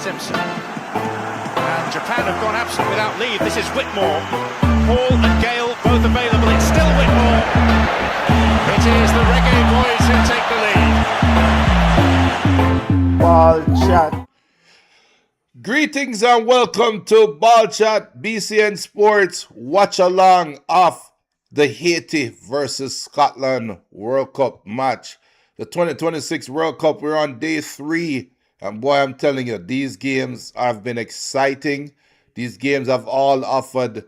Simpson. And Japan have gone absent without leave. This is Whitmore. Paul and Gale both available. It's still Whitmore. It is the Reggae Boys who take the lead. Ball Chat. Greetings and welcome to Ball Chat, BCN Sports watch along of the Haiti versus Scotland World Cup match. The 2026 World Cup, we're on day 3. And boy, I'm telling you, these games have been exciting. These games have all offered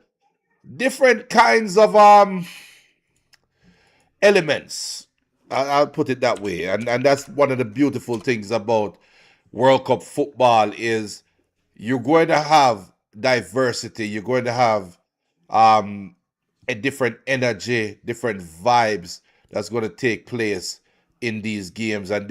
different kinds of elements. I'll put it that way. And that's one of the beautiful things about World Cup football is you're going to have diversity. You're going to have a different energy, different vibes that's going to take place in these games, and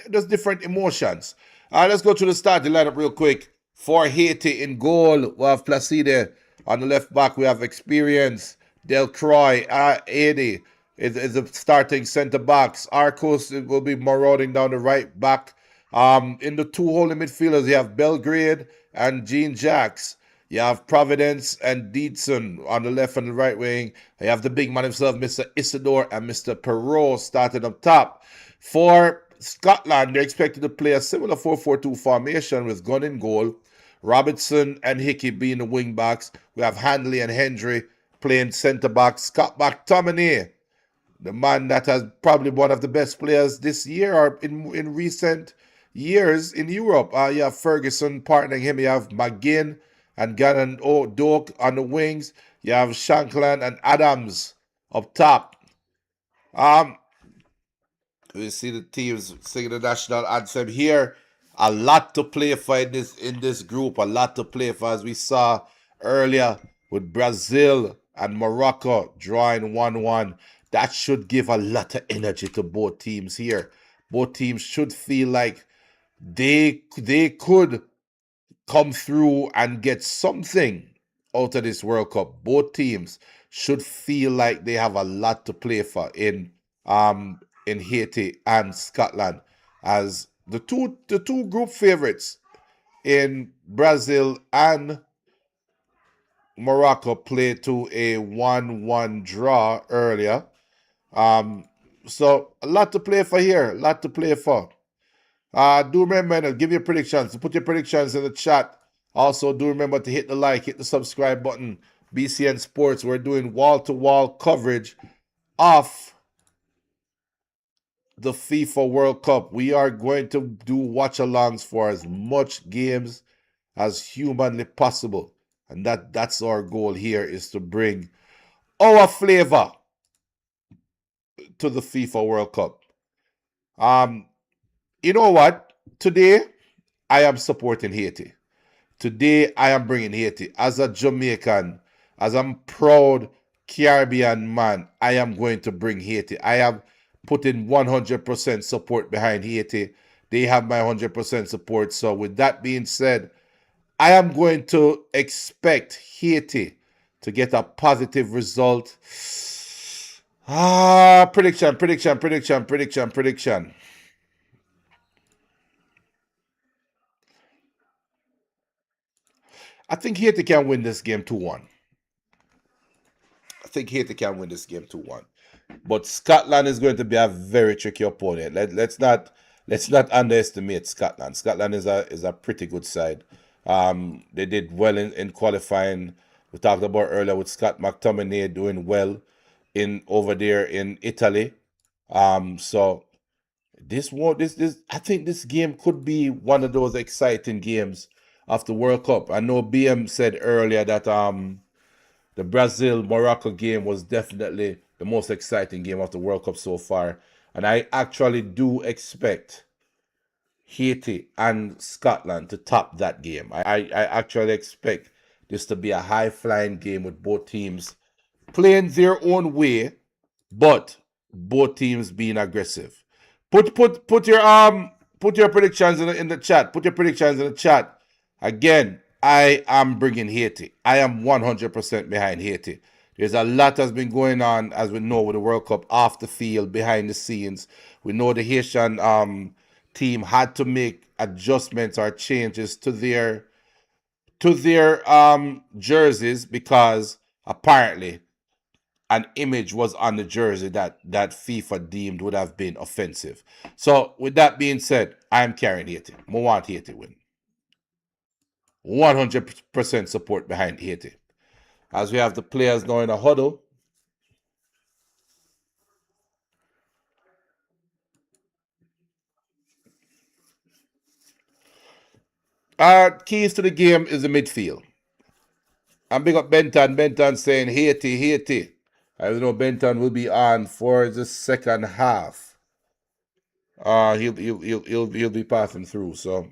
there's different emotions. Let's go to the starting lineup real quick. For Haiti in goal, we have Placide. On the left back, we have Experience. Delcroix, Haiti is the starting centre backs. Arcos will be marauding down the right back. In the two holding midfielders, you have Belgrade and Jean Jacques. You have Providence and Deedson on the left and the right wing. You have the big man himself, Mr. Isidore and Mr. Perrault starting up top. For Scotland, they're expected to play a similar 4-4-2 formation with Gunn in goal, Robertson and Hickey being the wing backs. We have Handley and Hendry playing centre backs. Scott McTominay, the man that has probably one of the best players this year or in recent years in Europe. You have Ferguson partnering him. You have McGinn and Gannon Doak on the wings. You have Shankland and Adams up top. We see the teams singing the national anthem here. A lot to play for in this group. A lot to play for, as we saw earlier with Brazil and Morocco drawing 1-1. That should give a lot of energy to both teams here. Both teams should feel like they could come through and get something out of this World Cup. Both teams should feel like they have a lot to play for in Haiti and Scotland, as the two group favorites in Brazil and Morocco played to a 1-1 draw earlier. So a lot to play for here, a lot to play for. Do remember, give your predictions. Put your predictions in the chat. Also, do remember to hit the like, hit the subscribe button. BCN Sports, we're doing wall-to-wall coverage of the FIFA World Cup. We are going to do watch-alongs for as much games as humanly possible. And that's our goal here, is to bring our flavor to the FIFA World Cup. You know what? Today, I am supporting Haiti. Today, I am bringing Haiti. As a Jamaican, as a proud Caribbean man, I am going to bring Haiti. I have put in 100% support behind Haiti. They have my 100% support. So with that being said, I am going to expect Haiti to get a positive result. Prediction. I think Haiti can win this game 2-1. But Scotland is going to be a very tricky opponent. Let's not underestimate Scotland. Scotland is a pretty good side. They did well in qualifying. We talked about earlier with Scott McTominay doing well over there in Italy. So I think this game could be one of those exciting games of the World Cup. I know BM said earlier that the Brazil-Morocco game was definitely the most exciting game of the World Cup so far. And I actually do expect Haiti and Scotland to top that game. I actually expect this to be a high-flying game with both teams playing their own way, but both teams being aggressive. Put your predictions in the chat. Put your predictions in the chat. Again, I am bringing Haiti. I am 100% behind Haiti. There's a lot that's been going on, as we know, with the World Cup off the field, behind the scenes. We know the Haitian team had to make adjustments or changes to their jerseys because apparently an image was on the jersey that FIFA deemed would have been offensive. So with that being said, I am carrying Haiti. I want Haiti win. 100% support behind Haiti. As we have the players now in a huddle. Our keys to the game is the midfield. I'm big up Benton. Benton saying Haiti, Haiti. I know Benton will be on for the second half. He'll be passing through. So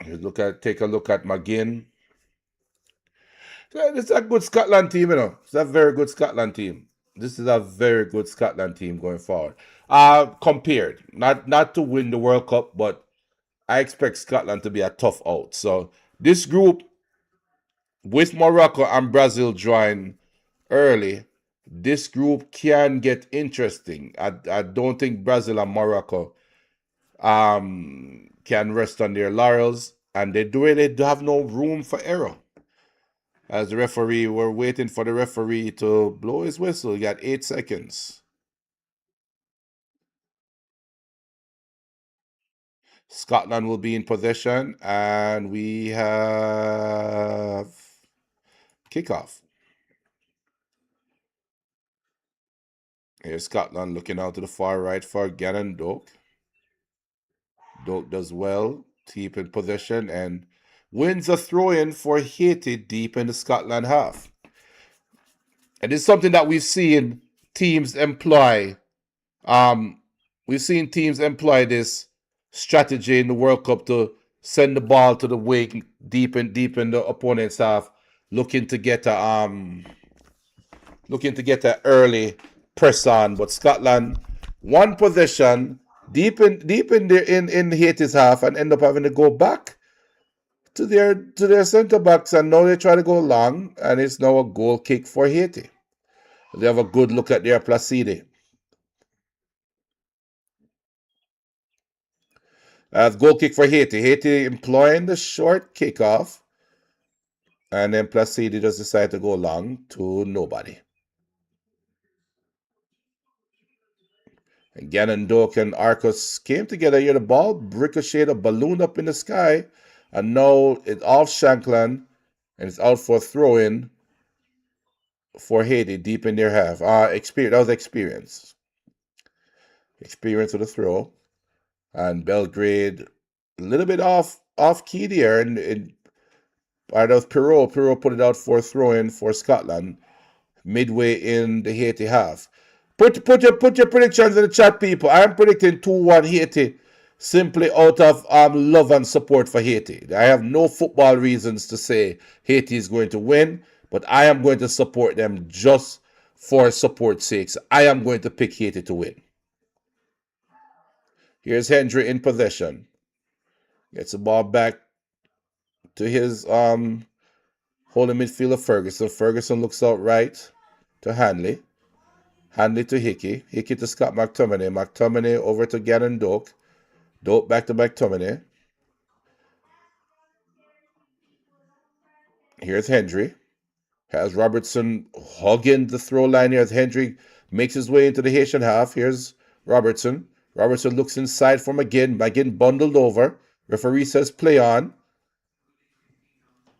take a look at McGinn. It's a good Scotland team, you know. It's a very good Scotland team. This is a very good Scotland team going forward. Compared, not to win the World Cup, but I expect Scotland to be a tough out. So this group with Morocco and Brazil drawing early, this group can get interesting. I don't think Brazil and Morocco can rest on their laurels, and they really have no room for error. As the referee, we're waiting for the referee to blow his whistle. You got 8 seconds. Scotland will be in possession, and we have kickoff. Here's Scotland looking out to the far right for Gannon Doak. Doak does well, deep in possession, and wins a throw-in for Haiti deep in the Scotland half. And it's something that we've seen teams employ. Um, we've seen teams employ this strategy in the World Cup to send the ball to the wing deep in the opponent's half, looking to get a early press on. But Scotland, one possession deep in Haiti's half, and end up having to go back to their centre backs, and now they try to go long, and it's now a goal kick for Haiti. They have a good look at their Placide. Goal kick for Haiti. Haiti employing the short kickoff, and then Placide just decide to go long to nobody. And Gannon Doak and Arcos came together here. The ball ricocheted, a balloon up in the sky, and now it's off Shankland, and it's out for a throw-in for Haiti deep in their half. Experience. That was experience. Experience with a throw. And Belgrade, a little bit off key there, and that was Perot. Perot put it out for a throw-in for Scotland midway in the Haiti half. Put your predictions in the chat, people. I'm predicting 2-1 Haiti, simply out of love and support for Haiti. I have no football reasons to say Haiti is going to win, but I am going to support them just for support's sake. I am going to pick Haiti to win. Here's Hendry in possession. Gets the ball back to his holding midfielder Ferguson. Ferguson looks out right to Hanley. Hanley to Hickey. Hickey to Scott McTominay. McTominay over to Gannon Doak. Doak back to McTominay. Here's Hendry. Has Robertson hugging the throw line here as Hendry makes his way into the Haitian half. Here's Robertson. Robertson looks inside for McGinn. McGinn bundled over. Referee says play on.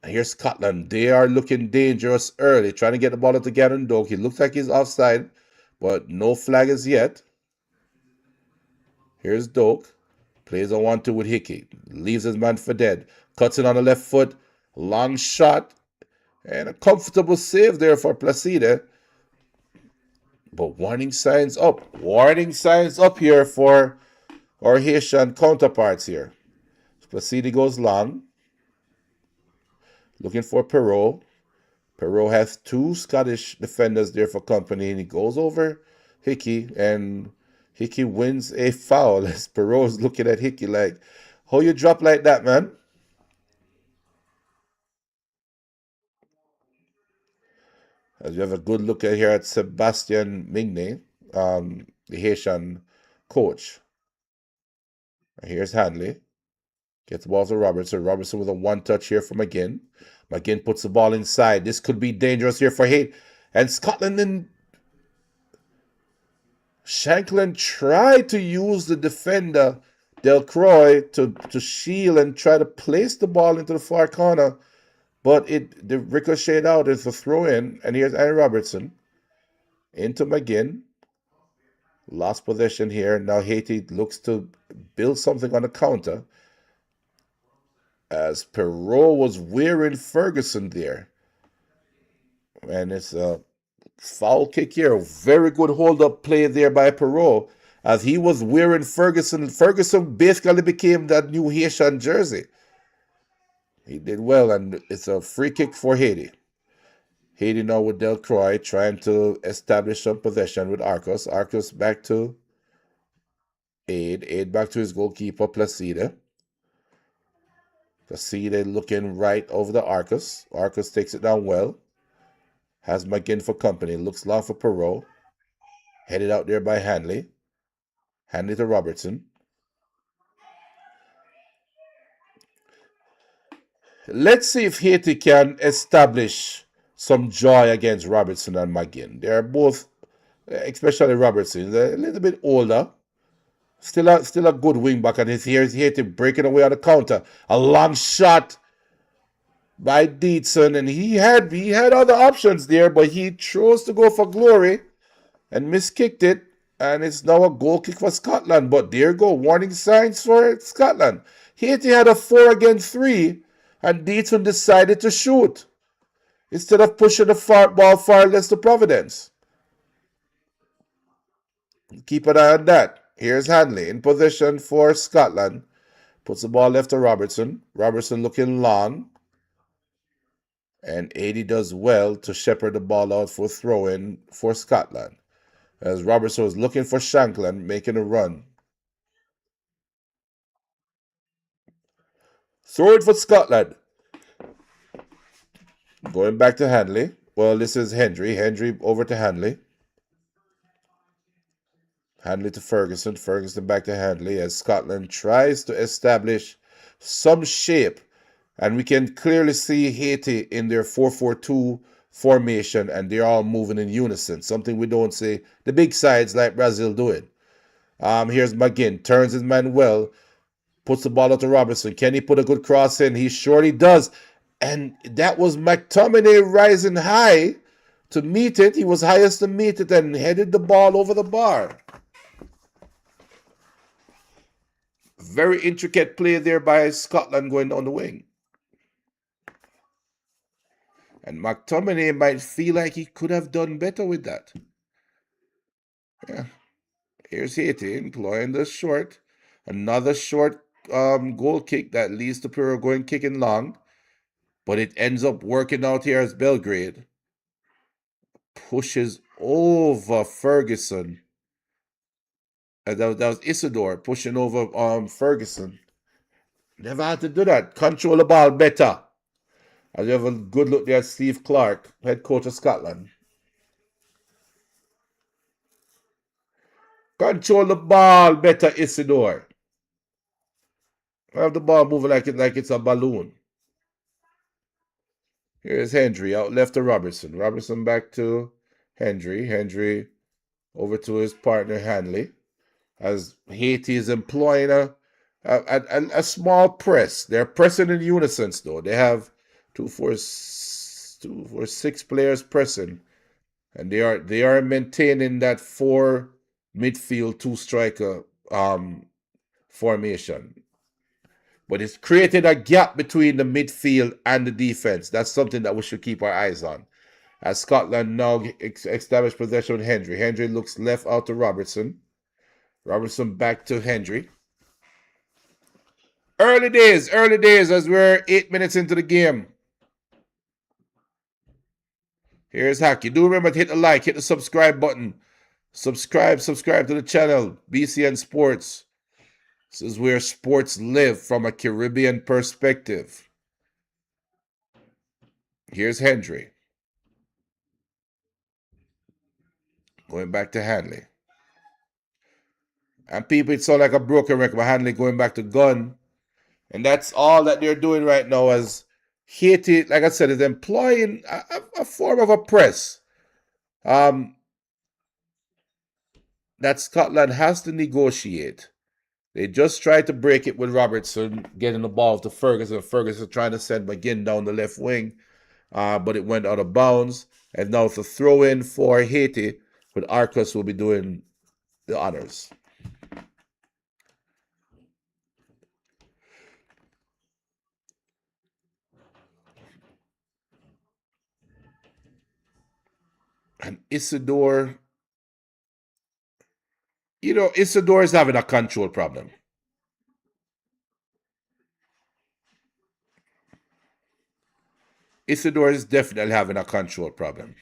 And here's Scotland. They are looking dangerous early, trying to get the ball to Gannon Doak. He looks like he's offside, but no flag as yet. Here's Doak. Plays a 1-2 with Hickey. Leaves his man for dead. Cuts it on the left foot. Long shot. And a comfortable save there for Placide. But warning signs up. Warning signs up here for our Haitian counterparts here. Placide goes long. Looking for Perot. Perot has two Scottish defenders there for company. And he goes over Hickey. And Hickey wins a foul as Perot's looking at Hickey like, how you drop like that, man? As you have a good look at here at Sebastian Migne, the Haitian coach. And here's Hanley. Gets the ball to Robertson. Robertson with a one touch here for McGinn. McGinn puts the ball inside. This could be dangerous here for Haiti. And Scotland and Shanklin tried to use the defender, Delcroix, to shield and try to place the ball into the far corner. But the ricocheted out. It's a throw in. And here's Aaron Robertson into McGinn. Lost possession here. Now Haiti looks to build something on the counter, as Perrault was wearing Ferguson there. And it's a foul kick here. Very good hold-up play there by Perrault, as he was wearing Ferguson. Ferguson basically became that new Haitian jersey. He did well, and it's a free kick for Haiti. Haiti now with Delcroix trying to establish some possession with Arcos. Arcos back to Aid. Aid back to his goalkeeper, Placida. Placida looking right over the Arcos. Arcos takes it down well. Has McGinn for company. Looks long for Perrault. Headed out there by Hanley. Hanley to Robertson. Let's see if Haiti can establish some joy against Robertson and McGinn. They are both, especially Robertson, a little bit older. Still a good wing back, and here's Haiti breaking away on the counter. A long shot by Dietzen, and he had other options there, but he chose to go for glory and miskicked it, and it's now a goal kick for Scotland. But there you go, warning signs for Scotland. Haiti had a 4 against 3, and Dietzen decided to shoot instead of pushing the ball far less to Providence. Keep an eye on that. Here's Hanley in possession for Scotland. Puts the ball left to Robertson. Robertson looking long. And 80 does well to shepherd the ball out for throw-in for Scotland, as Robertson was looking for Shanklin, making a run. Throw it for Scotland. Going back to Hanley. Well, this is Hendry. Hendry over to Hanley. Hanley to Ferguson. Ferguson back to Hanley, as Scotland tries to establish some shape. And we can clearly see Haiti in their 4-4-2 formation, and they're all moving in unison, something we don't see the big sides like Brazil doing. Here's McGinn. Turns his man well. Puts the ball out to Robertson. Can he put a good cross in? He surely does. And that was McTominay rising high to meet it. He was highest to meet it and headed the ball over the bar. Very intricate play there by Scotland going down the wing. And McTominay might feel like he could have done better with that. Yeah. Here's Haiti employing the short. Another short goal kick that leads to Perrault going kicking long. But it ends up working out here as Belgrade pushes over Ferguson. That was Isidore pushing over Ferguson. Never had to do that. Control the ball better. As you have a good look there at Steve Clark, head coach of Scotland. Control the ball better, Isidore. Have the ball moving like it's a balloon. Here's Hendry out left to Robertson. Robertson back to Hendry. Hendry over to his partner Hanley, as Haiti is employing a small press. They're pressing in unison though. They have 6 players pressing, and they are maintaining that 4 midfield 2 striker formation. But it's created a gap between the midfield and the defense. That's something that we should keep our eyes on. As Scotland now established possession with Hendry. Hendry looks left out to Robertson. Robertson back to Hendry. Early days as we're 8 minutes into the game. Here's Hacky. Do remember to hit the like, hit the subscribe button. Subscribe to the channel, BCN Sports. This is where sports live from a Caribbean perspective. Here's Hendry. Going back to Hanley. And people, it sound like a broken record, but Hanley going back to gun. And that's all that they're doing right now as Haiti, like I said, is employing a form of a press um, that Scotland has to negotiate. They just tried to break it with Robertson, getting the ball to Ferguson. Ferguson trying to send McGinn down the left wing, but it went out of bounds. And now it's a throw in for Haiti, but Arcus will be doing the honors. And Isidore, Isidore is having a control problem. Isidore is definitely having a control problem.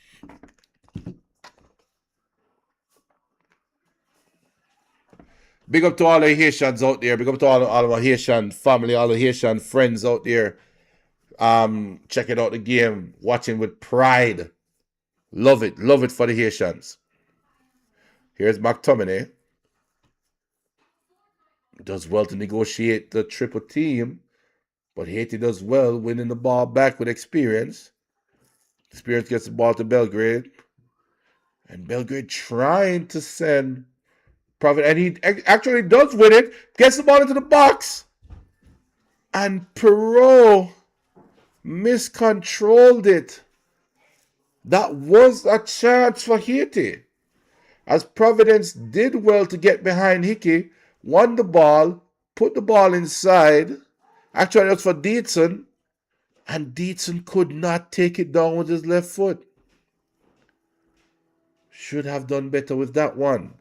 Big up to all the Haitians out there. Big up to all of our Haitian family, all the Haitian friends out there. Checking out the game, watching with pride. Love it for the Haitians. Here's McTominay. Does well to negotiate the triple team, but Haiti does well winning the ball back with experience. Experience gets the ball to Belgrade, and Belgrade trying to send Prophet, and he actually does win it. Gets the ball into the box, and Perot miscontrolled it. That was a chance for Haiti, as Providence did well to get behind Hickey, won the ball, put the ball inside. Actually, it was for Dietzen, and Dietzen could not take it down with his left foot. Should have done better with that one.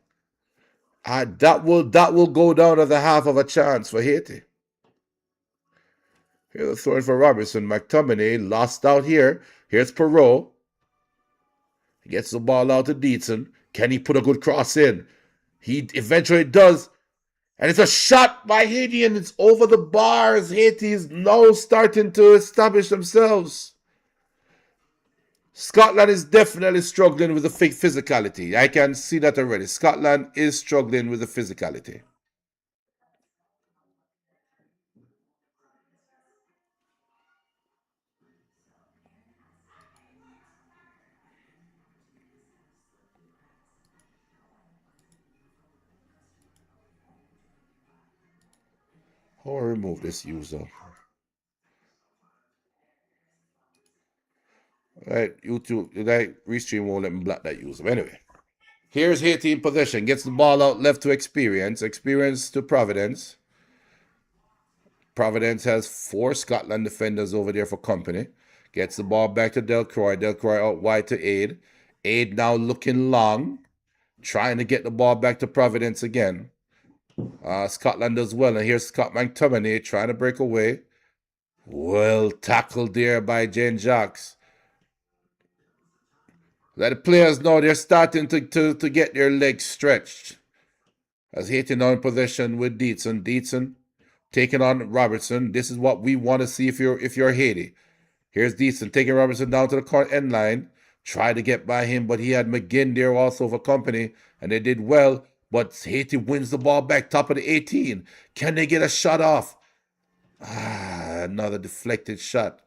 That will go down as a half of a chance for Haiti. Here's the throw for Robertson. McTominay lost out here. Here's Perot. He gets the ball out to Dietzen. Can he put a good cross in? He eventually does. And it's a shot by Haiti, and it's over the bars. Haiti is now starting to establish themselves. Scotland is definitely struggling with the physicality. I can see that already. Scotland is struggling with the physicality. How do I remove this user? Right, YouTube, like Restream won't let me block that user. Anyway, here's Haiti in possession. Gets the ball out left to Experience. Experience to Providence. Providence has 4 Scotland defenders over there for company. Gets the ball back to Delcroix. Delcroix out wide to Aid. Aid now looking long. Trying to get the ball back to Providence again. Scotland does well. And here's Scott McTominay trying to break away. Well tackled there by Jane Jacques. That the players know they're starting to get their legs stretched. As Haiti now in possession with Dietzen. Dietzen taking on Robertson. This is what we want to see if you're Haiti. Here's Dietzen taking Robertson down to the end line. Tried to get by him, but he had McGinn there also for company, and they did well. But Haiti wins the ball back, top of the 18. Can they get a shot off? Another deflected shot.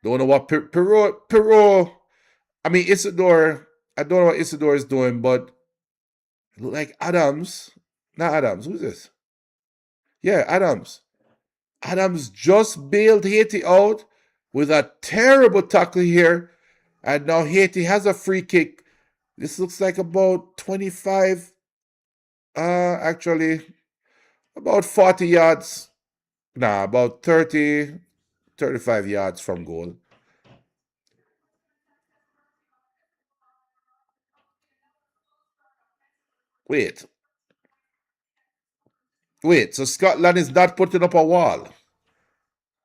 Don't know what Perot. I mean, Isidore. I don't know what Isidore is doing, but look like Adams. Not Adams. Who's this? Yeah, Adams. Adams just bailed Haiti out with a terrible tackle here. And now Haiti has a free kick. This looks like about 25, actually, about 40 yards. Nah, about 30, 35 yards from goal. Wait. Wait, so Scotland is not putting up a wall.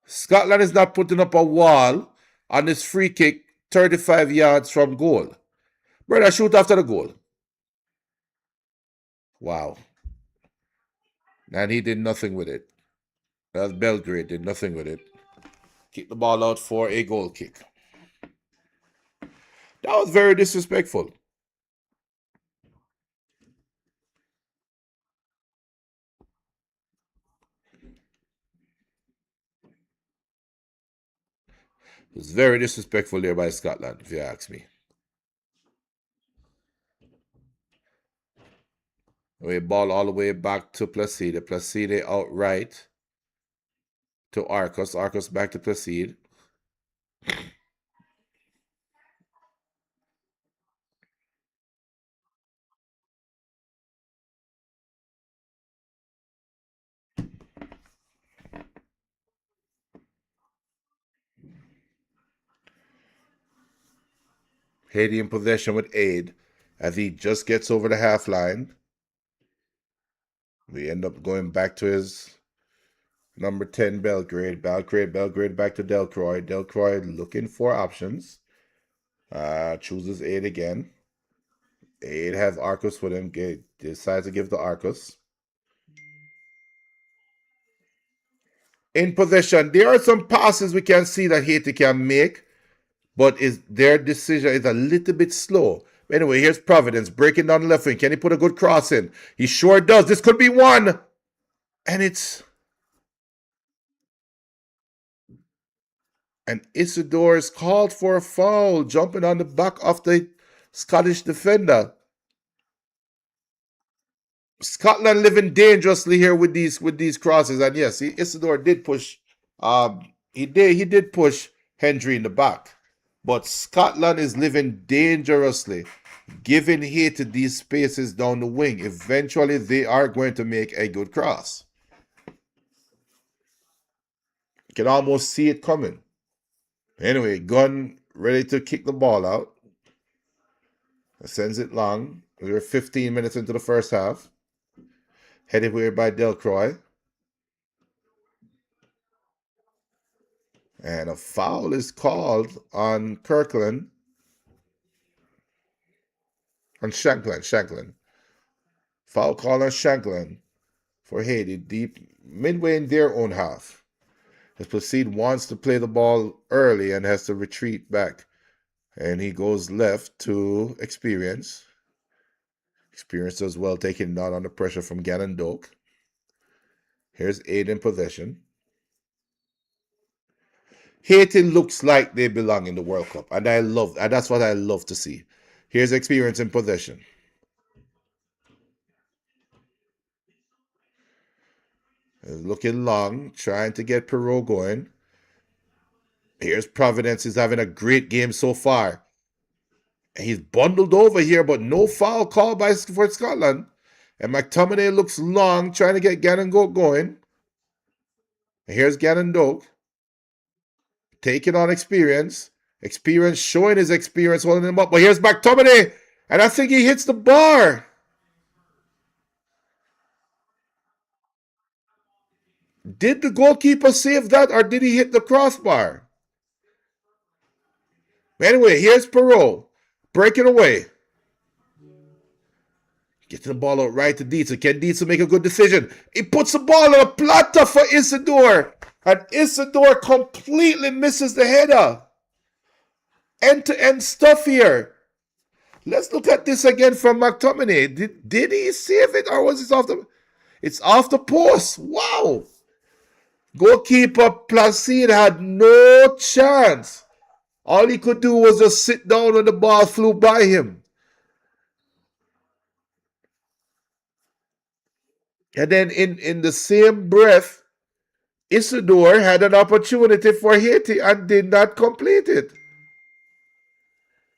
Scotland is not putting up a wall on this free kick 35 yards from goal. Brother, shoot after the goal. Wow. And he did nothing with it. That's Belgrade, did nothing with it. Kick the ball out for a goal kick. That was very disrespectful. It was very disrespectful there by Scotland, if you ask me. We ball all the way back to Placide. Placide outright to Arcos. Arcos back to Placide. Haiti in possession with aid as he just gets over the half line. We end up going back to his number 10, Belgrade. Belgrade back to Delcroix. Delcroix looking for options. Chooses aid again. Aid has Arcos with him. Decides to give the Arcos. In possession, there are some passes we can see that Haiti can make, but their decision is a little bit slow. Anyway, here's Providence breaking down the left wing. Can he put a good cross in? He sure does. This could be one. And Isidore is called for a foul, jumping on the back of the Scottish defender. Scotland living dangerously here with these crosses, and yes, Isidore did push. He did push Hendry in the back, but Scotland is living dangerously, giving Haiti these spaces down the wing. Eventually, they are going to make a good cross. You can almost see it coming. Anyway, Gunn ready to kick the ball out. Sends it long. We're 15 minutes into the first half. Headed away by Delcroix. And a foul is called on Kirkland. On Shanklin. Foul call on Shanklin for Haiti, deep midway in their own half. As Placide wants to play the ball early and has to retreat back. And he goes left to Experience. Experience does well, taking down under pressure from Gannon Doak. Here's Aid in possession. Haiti looks like they belong in the World Cup, and that's what I love to see. Here's Experience in possession. Looking long, trying to get Perot going. Here's Providence. He's having a great game so far. He's bundled over here, but no foul call for Scotland. And McTominay looks long, trying to get Gannon Doak going. And here's Gannon Doak. Taking on Experience. Experience showing his experience, holding him up. But here's McTominay. And I think he hits the bar. Did the goalkeeper save that, or did he hit the crossbar? Anyway, here's Perot. Breaking away. Getting the ball out right to Dietz. Can Dietz make a good decision? He puts the ball on a platter for Isidore. And Isidore completely misses the header. End-to-end stuff here. Let's look at this again from McTominay. Did he save it, or was it off the... It's off the post. Wow. Goalkeeper Placide had no chance. All he could do was just sit down when the ball flew by him. And then in the same breath, Isidore had an opportunity for Haiti and did not complete it.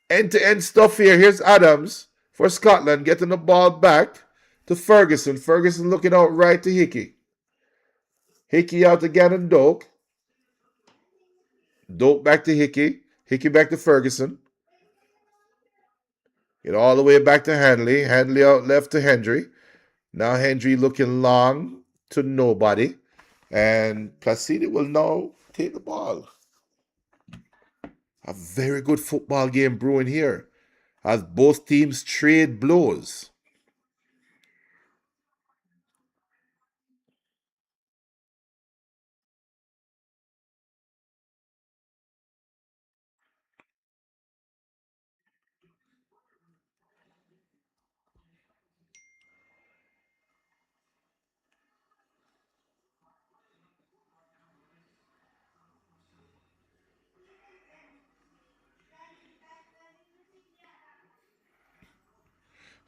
End-to-end stuff here. Here's Adams for Scotland, getting the ball back to Ferguson. Ferguson looking out right to Hickey. Hickey out to Gannon Doak. Doak back to Hickey. Hickey back to Ferguson. Get all the way back to Hanley. Hanley out left to Hendry. Now Hendry looking long to nobody. And Placide will now take the ball. A very good football game brewing here as both teams trade blows.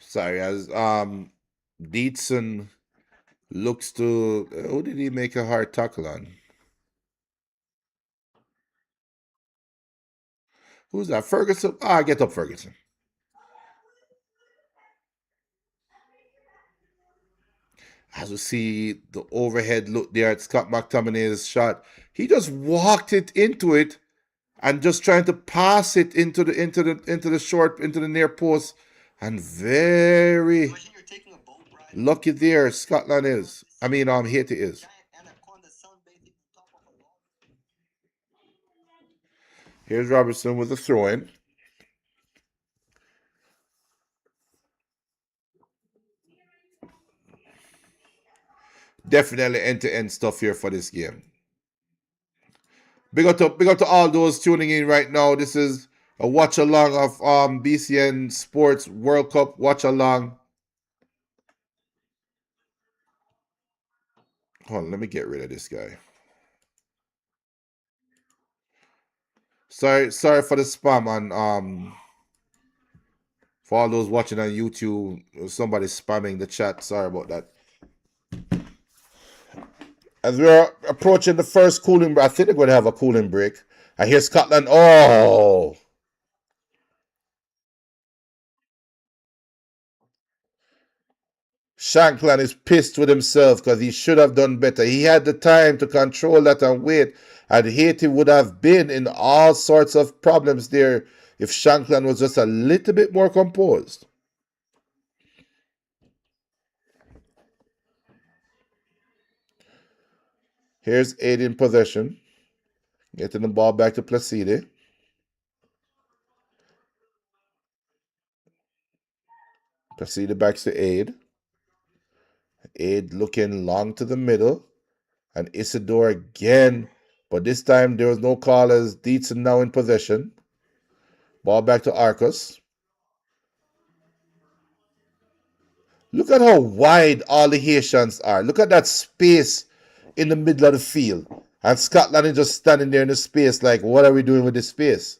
Sorry, as Dietzen looks to who did he make a hard tackle on? Who's that? Ferguson? Ah, get up, Ferguson. As we see the overhead look there at Scott McTominay's shot, he just walked it into it and just trying to pass it into the short into the near post, and very lucky there. Scotland is. I mean, Haiti is. Here's Robertson with the throw in. Definitely end to end stuff here for this game. Big up to all those tuning in right now. This is a watch along of BCN Sports World Cup watch along. Hold on, let me get rid of this guy. Sorry for the spam on for all those watching on YouTube. Somebody spamming the chat. Sorry about that. As we're approaching the first cooling break, I think they're going to have a cooling break. I hear Scotland. Oh, Shankland is pissed with himself because he should have done better. He had the time to control that and wait, and Haiti would have been in all sorts of problems there if Shankland was just a little bit more composed. Here's Aid in possession, getting the ball back to Placide. Placide back to Aid. Aid looking long to the middle, and Isidore again, but this time there was no call as Dietzen now in possession. Ball back to Arcos. Look at how wide all the Haitians are. Look at that space in the middle of the field. And Scotland is just standing there in the space like, what are we doing with this space?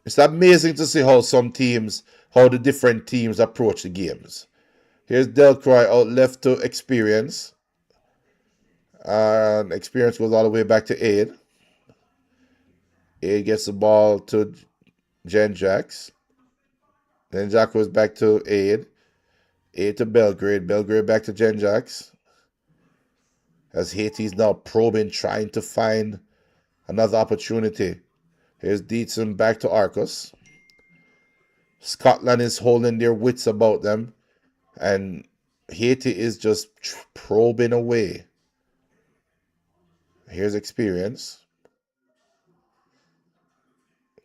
It's amazing to see how the different teams approach the games. Here's Delcroix out left to Experience. And Experience goes all the way back to Aid. Aid gets the ball to Jen Jacks. Then Jack goes back to Aid. Aid to Belgrade. Belgrade back to Jen Jacks. As Haiti's now probing, trying to find another opportunity. Here's Dietzen back to Arcos. Scotland is holding their wits about them. And Haiti is just probing away. Here's Experience.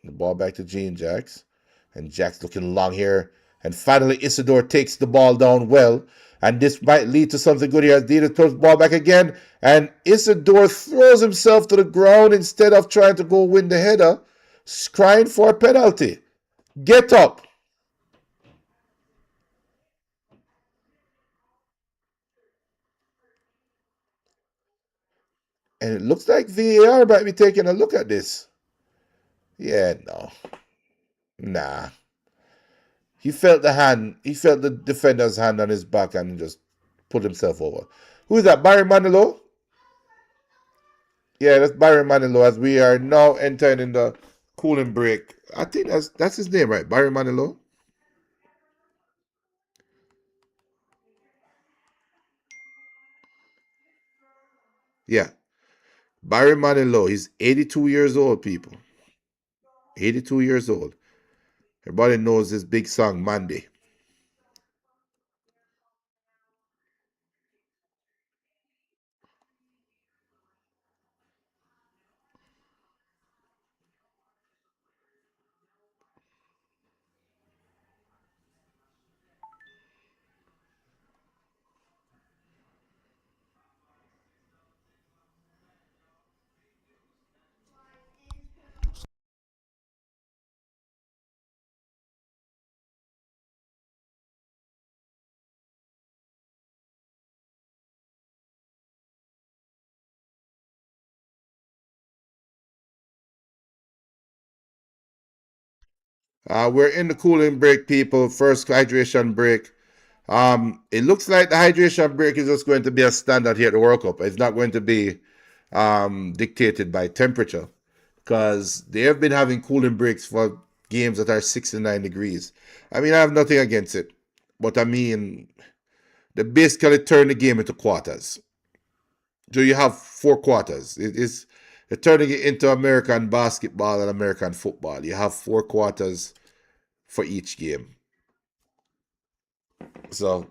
The ball back to Gene Jacks. And Jacks looking long here. And finally, Isidore takes the ball down well. And this might lead to something good here as Dieter throws the ball back again. And Isidore throws himself to the ground instead of trying to go win the header, crying for a penalty. Get up. And it looks like VAR might be taking a look at this. Yeah, no. Nah. He felt the hand. He felt the defender's hand on his back and just put himself over. Who is that? Barry Manilow? Yeah, that's Barry Manilow as we are now entering in the cooling break. I think that's his name, right? Barry Manilow? Yeah. Barry Manilow. He's 82 years old, people. 82 years old. Everybody knows this big song, Monday. We're in the cooling break, people. First hydration break. It looks like the hydration break is just going to be a standard here at the World Cup. It's not going to be dictated by temperature because they have been having cooling breaks for games that are 69 degrees. I mean, I have nothing against it, but I mean, they basically turn the game into quarters. So you have four quarters. It is they're turning it into American basketball and American football. You have four quarters for each game. So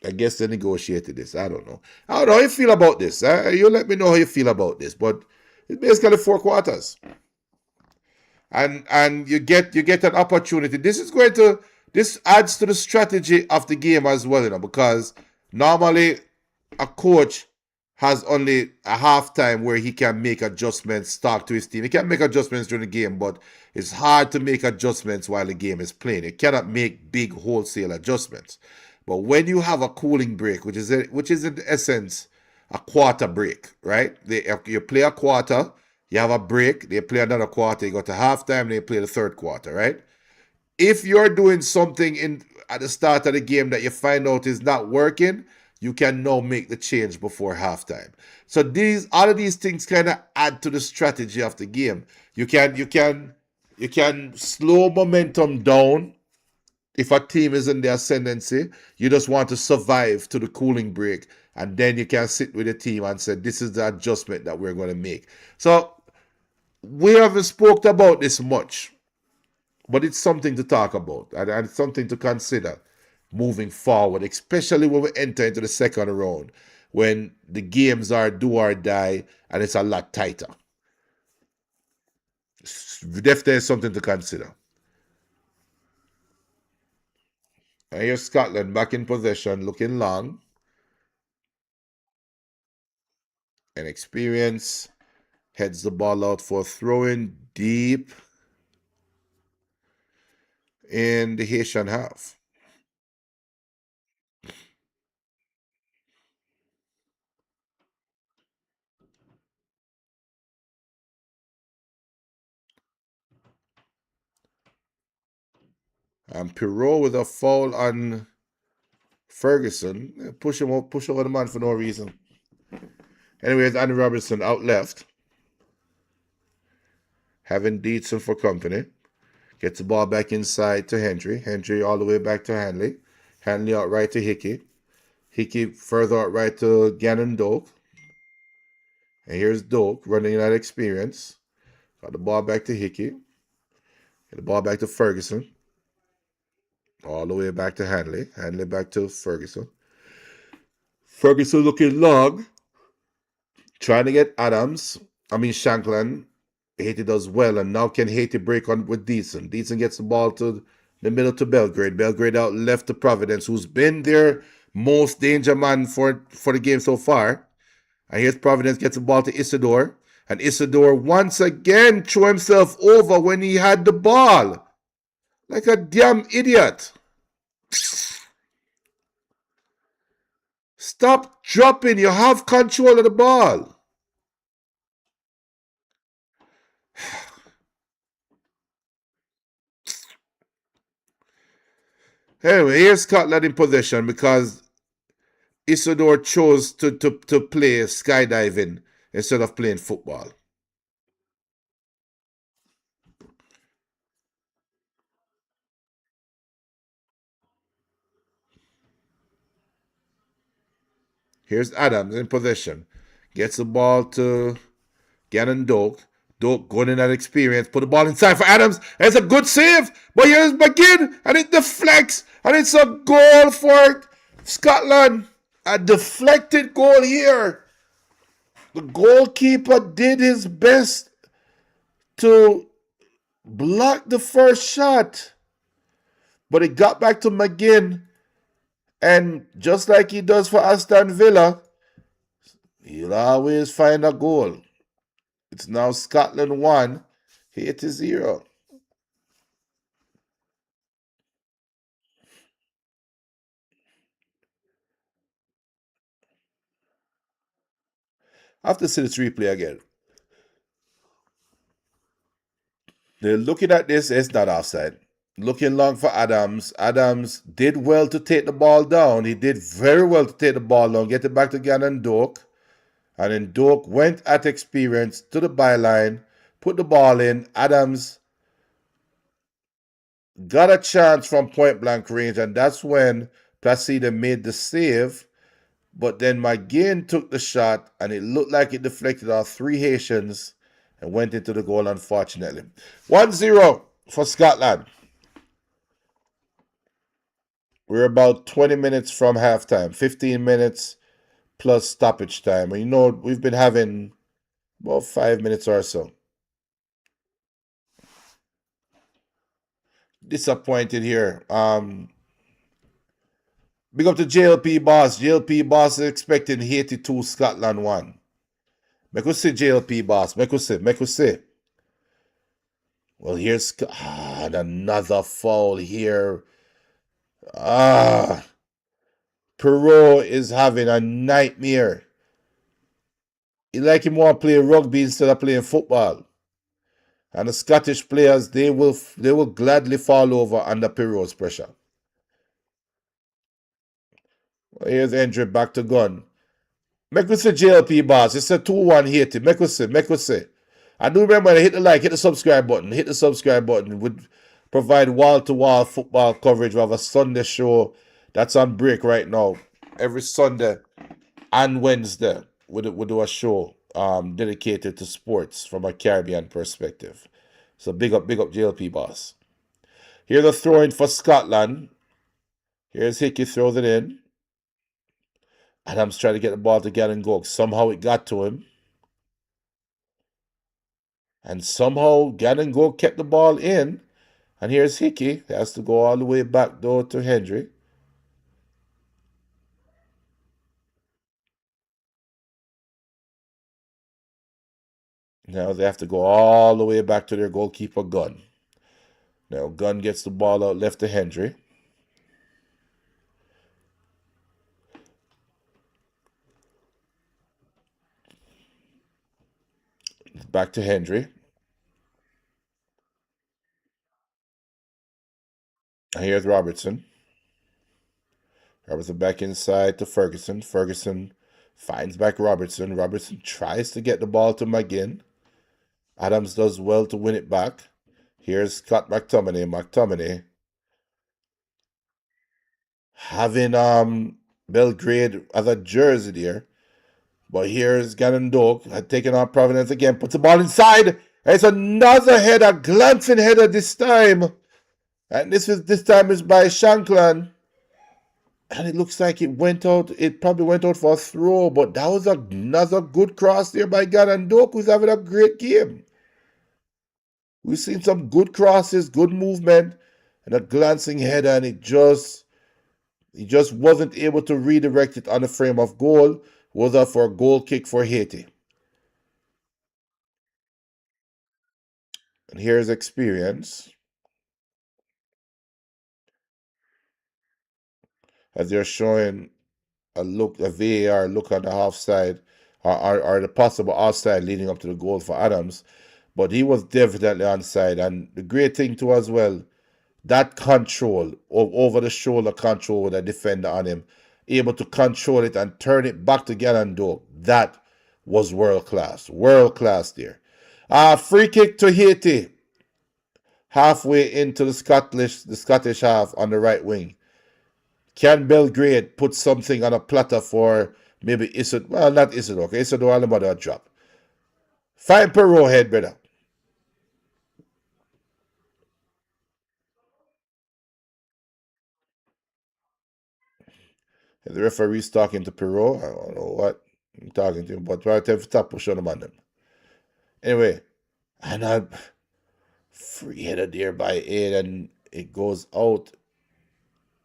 I guess they negotiated this. I don't know. I don't know how you feel about this. You let me know how you feel about this. But it's basically four quarters, and you get an opportunity. This adds to the strategy of the game as well, because normally a coach has only a halftime where he can make adjustments, talk to his team. He can make adjustments during the game, but it's hard to make adjustments while the game is playing. You cannot make big wholesale adjustments. But when you have a cooling break, which is in essence a quarter break, right? You play a quarter, you have a break, they play another quarter, you go to halftime, they play the third quarter, right? If you're doing something in at the start of the game that you find out is not working, you can now make the change before halftime. So these all of these things kind of add to the strategy of the game. You can slow momentum down if a team is in the ascendancy. You just want to survive to the cooling break, and then you can sit with the team and say, "This is the adjustment that we're going to make." So we haven't spoke about this much, but it's something to talk about, and it's something to consider moving forward, especially when we enter into the second round, when the games are do or die and it's a lot tighter. It's definitely something to consider. And here's Scotland back in possession, looking long and experience. Heads the ball out for throwing deep in the Haitian half. And Perot with a foul on Ferguson. Push over the man for no reason. Anyways, Andy Robertson out left, having Dietzen for company. Gets the ball back inside to Hendry. Hendry all the way back to Hanley. Hanley out right to Hickey. Hickey further out right to Gannon Doak. And here's Doak running that experience. Got the ball back to Hickey. Get the ball back to Ferguson. All the way back to Hanley. Hanley back to Ferguson. Ferguson looking long. Trying to get Shankland. Haiti does well, and now can Haiti break on with Deason? Deason gets the ball to the middle to Belgrade. Belgrade out left to Providence, who's been their most danger man for the game so far. And here's Providence gets the ball to Isidore. And Isidore once again threw himself over when he had the ball. Like a damn idiot. Stop dropping. You have control of the ball. Anyway, here's Scotland in possession because Isidore chose to play skydiving instead of playing football. Here's Adams in possession. Gets the ball to Gannon Doak. Doak going in that experience. Put the ball inside for Adams. It's a good save. But here's McGinn. And it deflects. And it's a goal for Scotland. A deflected goal here. The goalkeeper did his best to block the first shot. But it got back to McGinn. And just like he does for Aston Villa, he'll always find a goal. It's now Scotland 1, Haiti 0. I have to see this replay again. They're looking at this, it's not offside. Looking long for Adams. Adams did well to take the ball down. He did very well to take the ball down, get it back to Gannon Doak. And then Doak went at experience to the byline, put the ball in. Adams got a chance from point blank range, and that's when Placida made the save. But then McGinn took the shot, and it looked like it deflected off three Haitians and went into the goal, unfortunately. 1-0 for Scotland. We're about 20 minutes from halftime, 15 minutes plus stoppage time. And we've been having about 5 minutes or so. Disappointed here. Big up to JLP Boss. JLP Boss is expecting Haiti 2, Scotland 1. Make us see JLP Boss. Make us see. Well, here's another foul here. Perot is having a nightmare. He like him want to play rugby instead of playing football. And the Scottish players, they will gladly fall over under Perot's pressure. Well, here's Andre back to gun. Make us say JLP Boss. It's a 2-1 Haiti. Make us say. I do remember to hit the like, hit the subscribe button. Hit the subscribe button. Would provide wall-to-wall football coverage. We have a Sunday show that's on break right now. Every Sunday and Wednesday, we do a show dedicated to sports from a Caribbean perspective. So big up JLP Boss. Here's the throw-in for Scotland. Here's Hickey throws it in. Adams trying to get the ball to Gannon Gook. Somehow it got to him. And somehow Gannon Gook kept the ball in. And here's Hickey. He has to go all the way back door to Hendry. Now they have to go all the way back to their goalkeeper, Gunn. Now Gunn gets the ball out left to Hendry. Back to Hendry. And here's Robertson. Robertson back inside to Ferguson. Ferguson finds back Robertson. Robertson tries to get the ball to McGinn. Adams does well to win it back. Here's Scott McTominay. McTominay having Belgrade as a jersey there. But here's Gannon Doak had taken on Providence again. Puts the ball inside. It's another header, glancing header this time. And this time is by Shankland. And it looks like it went out. It probably went out for a throw. But that was another good cross there by Gannon Doak, who's having a great game. We've seen some good crosses, good movement, and a glancing header, and he just wasn't able to redirect it on the frame of goal. Was up for a goal kick for Haiti. And here's experience. As they're showing a VAR look on the offside, or the possible offside leading up to the goal for Adams. But he was definitely onside. And the great thing too as well, that control, over the shoulder control with a defender on him, able to control it and turn it back to Gannon Doak. That was world class. World class there. Free kick to Haiti. Halfway into the Scottish half on the right wing. Can Belgrade put something on a platter for maybe Isidore? Well, not Isidore. Okay, Isidore Alamada drop. Find Perot head, brother. The referee's talking to Perot. I don't know what I'm talking to him, but right there, stop pushing him on them. Anyway, and a free header there by Aid, and it goes out.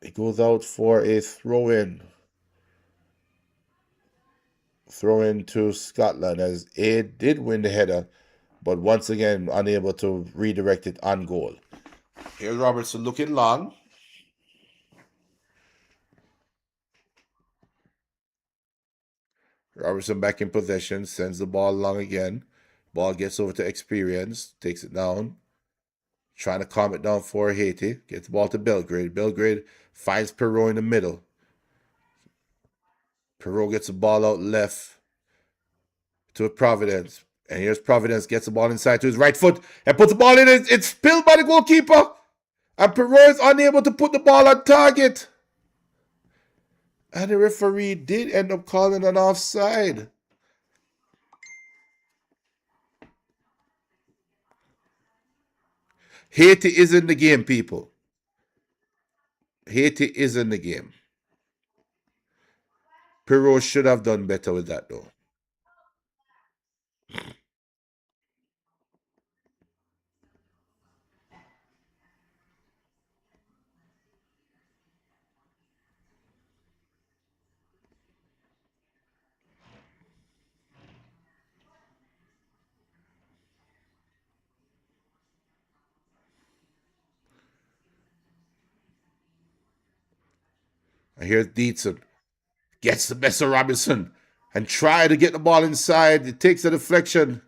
It goes out for a throw-in. Throw-in to Scotland, as Aid did win the header, but once again unable to redirect it on goal. Here's Robertson looking long. Robertson back in possession, sends the ball long again. Ball gets over to Experience, takes it down. trying to calm it down for Haiti. Gets the ball to Belgrade. Belgrade finds Perot in the middle. Perot gets the ball out left to Providence. And here's Providence, gets the ball inside to his right foot and puts the ball in. It's spilled by the goalkeeper. And Perot is unable to put the ball on target. And the referee did end up calling an offside. Haiti is in the game, people. Haiti is in the game. Perot should have done better with that, though. And here's Dietzen. Gets the best of Robinson and try to get the ball inside. It takes a deflection.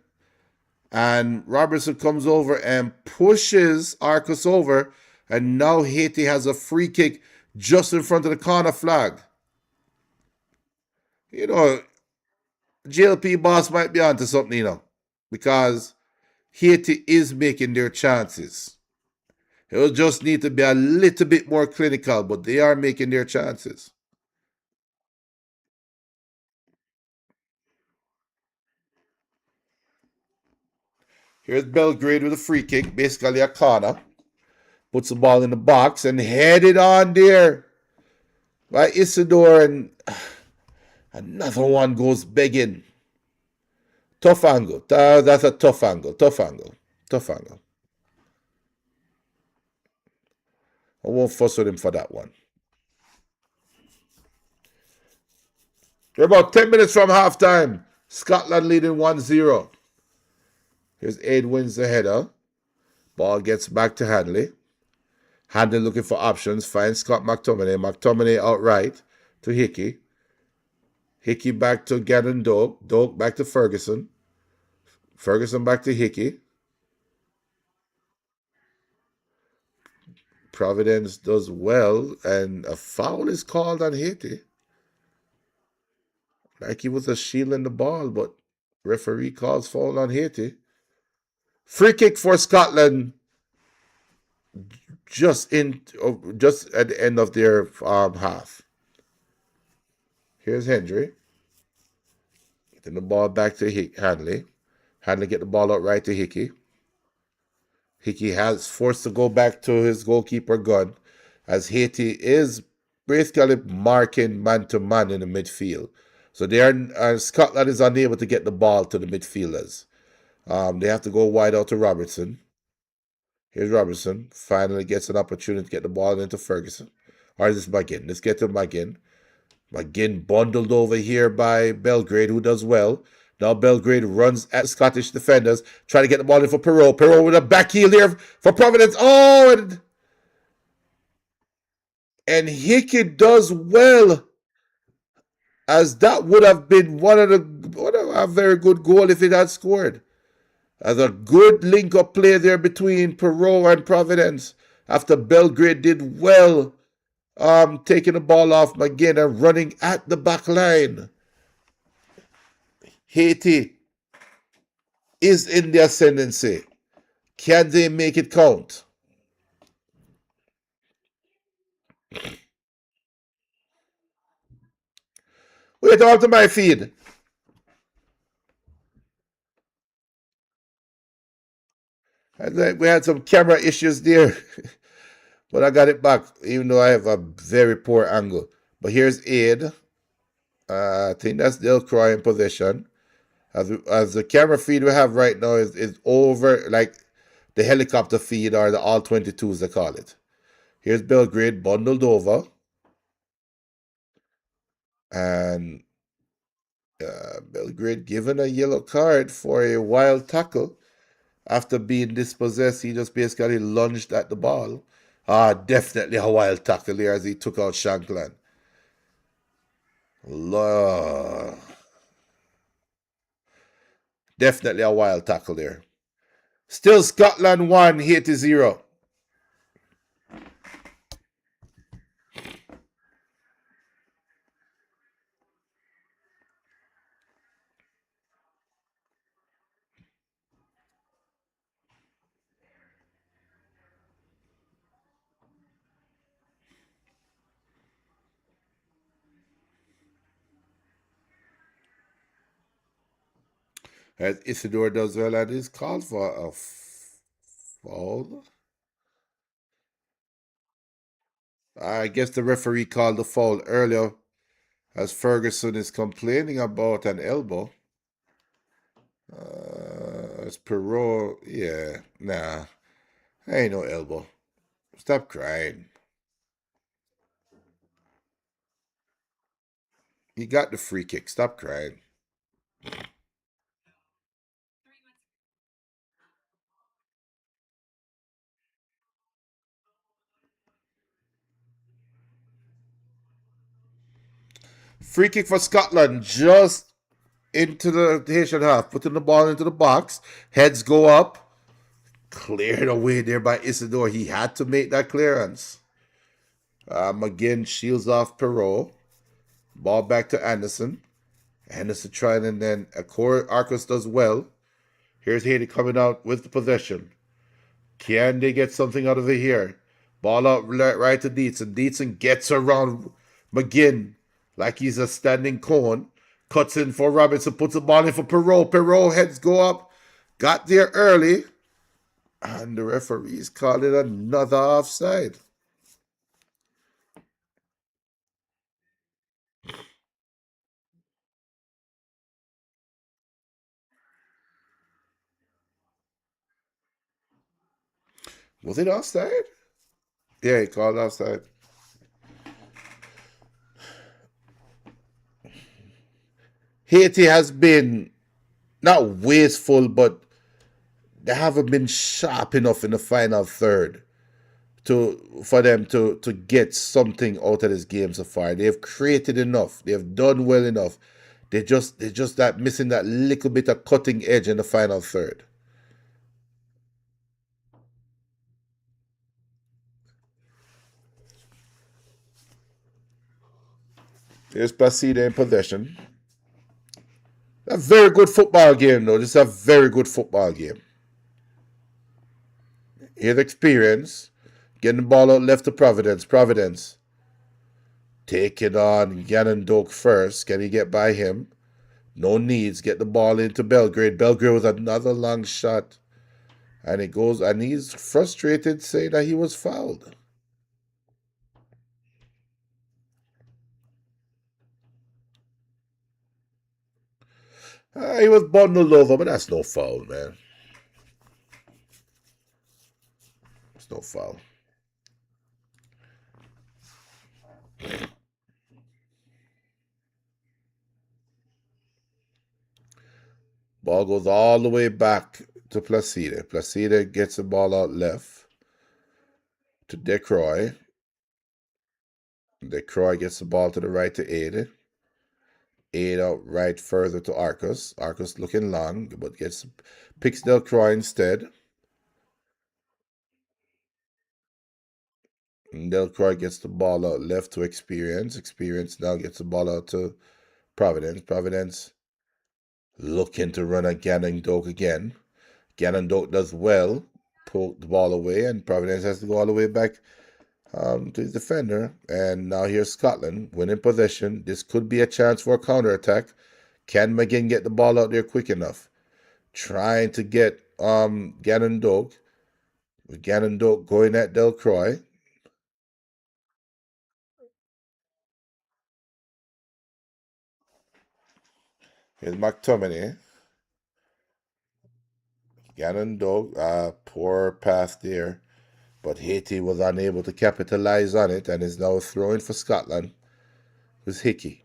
And Robertson comes over and pushes Arcus over. And now Haiti has a free kick just in front of the corner flag. You know, JLP boss might be onto something, because Haiti is making their chances. It will just need to be a little bit more clinical, but they are making their chances. Here's Belgrade with a free kick, basically a corner. Puts the ball in the box and headed on there by Isidore, and another one goes begging. Tough angle. That's a tough angle. Tough angle. Tough angle. I won't fuss with him for that one. We're about 10 minutes from halftime. Scotland leading 1-0. Here's Aid wins the header. Ball gets back to Hanley. Hanley looking for options. Finds Scott McTominay. McTominay outright to Hickey. Hickey back to Gannon Doak. Doak back to Ferguson. Ferguson back to Hickey. Providence does well, and a foul is called on Haiti. Like he was shielding the ball, but referee calls foul on Haiti. Free kick for Scotland just at the end of their half. Here's Hendry. Getting the ball back to Hanley. Hanley get the ball out right to Hickey. Hickey has forced to go back to his goalkeeper gun, as Haiti is basically marking man-to-man in the midfield. So Scotland is unable to get the ball to the midfielders. They have to go wide out to Robertson. Here's Robertson. Finally gets an opportunity to get the ball into Ferguson. Or is this McGinn? Let's get to McGinn. McGinn bundled over here by Belgrade, who does well. Now Belgrade runs at Scottish defenders, trying to get the ball in for Perot. Perot with a back heel here for Providence. Oh, and Hickey does well, as that would have been a very good goal if it had scored. As a good link-up play there between Perot and Providence, after Belgrade did well, taking the ball off McGinn and running at the back line. Haiti is in the ascendancy. Can they make it count? Wait, on to my feed. We had some camera issues there, but I got it back, even though I have a very poor angle. But here's Aid. I think that's Delcroix in possession. As the camera feed we have right now is over, like the helicopter feed, or the all 22s they call it. Here's Belgrade bundled over. And Belgrade given a yellow card for a wild tackle. After being dispossessed, he just basically lunged at the ball. Definitely a wild tackle here as he took out Shankland. Definitely a wild tackle there. Still Scotland 1, Haiti 0. As Isidore does well, and is called for a foul. I guess the referee called the foul earlier as Ferguson is complaining about an elbow. As Perot, yeah, nah, ain't no elbow. Stop crying. He got the free kick. Stop crying. Free kick for Scotland, just into the Haitian half, putting the ball into the box. Heads go up, cleared away there by Isidore. He had to make that clearance. Again, shields off Perot. Ball back to Anderson. Anderson trying, and then Arcos does well. Here's Haiti coming out with the possession. Can they get something out of it here? Ball out right to Dietzen. Dietzen gets around McGinn like he's a standing cone. Cuts in for Robinson, puts the ball in for Perot. Perot heads go up. Got there early. And the referees called it another offside. Was it offside? Yeah, he called offside. Haiti has been not wasteful, but they haven't been sharp enough in the final third for them to get something out of this game so far. They have created enough. They have done well enough. They just that missing that little bit of cutting edge in the final third. There's Placida in possession. A very good football game, though. This is a very good football game. Here's experience. Getting the ball out left to Providence. Providence. Taking on Gannon Doak first. Can he get by him? No needs. Get the ball into Belgrade. Belgrade with another long shot. And it goes, and he's frustrated, saying that he was fouled. He was bundled over, but that's no foul, man. It's no foul. Ball goes all the way back to Placida. Placida gets the ball out left to Decroy. Decroy gets the ball to the right to Aid. Aid out right further to Arcos. Arcos looking long, but picks Delcroix instead. And Delcroix gets the ball out left to Experience. Experience now gets the ball out to Providence. Providence looking to run at Gannon Doak again. Gannon Doak does well, pull the ball away, and Providence has to go all the way back to his defender. And now here's Scotland winning possession. This could be a chance for a counterattack. Can McGinn get the ball out there quick enough? Trying to get Gannon Doak. With Gannon Doak going at Delcroix. Here's McTominay. Gannon Doak, poor pass there. But Haiti was unable to capitalize on it and is now throwing for Scotland. It was Hickey.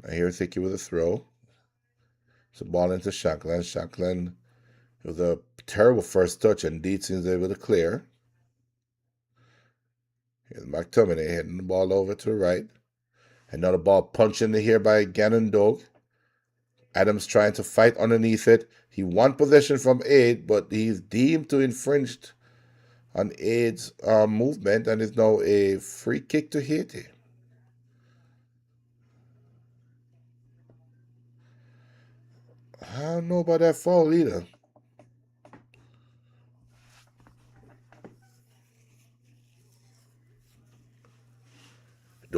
Now here's Hickey with a throw. It's a ball into Shankland. Shankland with a terrible first touch, and Dietz is able to clear. Here's McTominay hitting the ball over to the right. Another ball punched in the here by Gannon Doak. Adams trying to fight underneath it. He won possession from Aid, but he's deemed to infringed on Aid's movement, and is now a free kick to Haiti. I don't know about that foul either.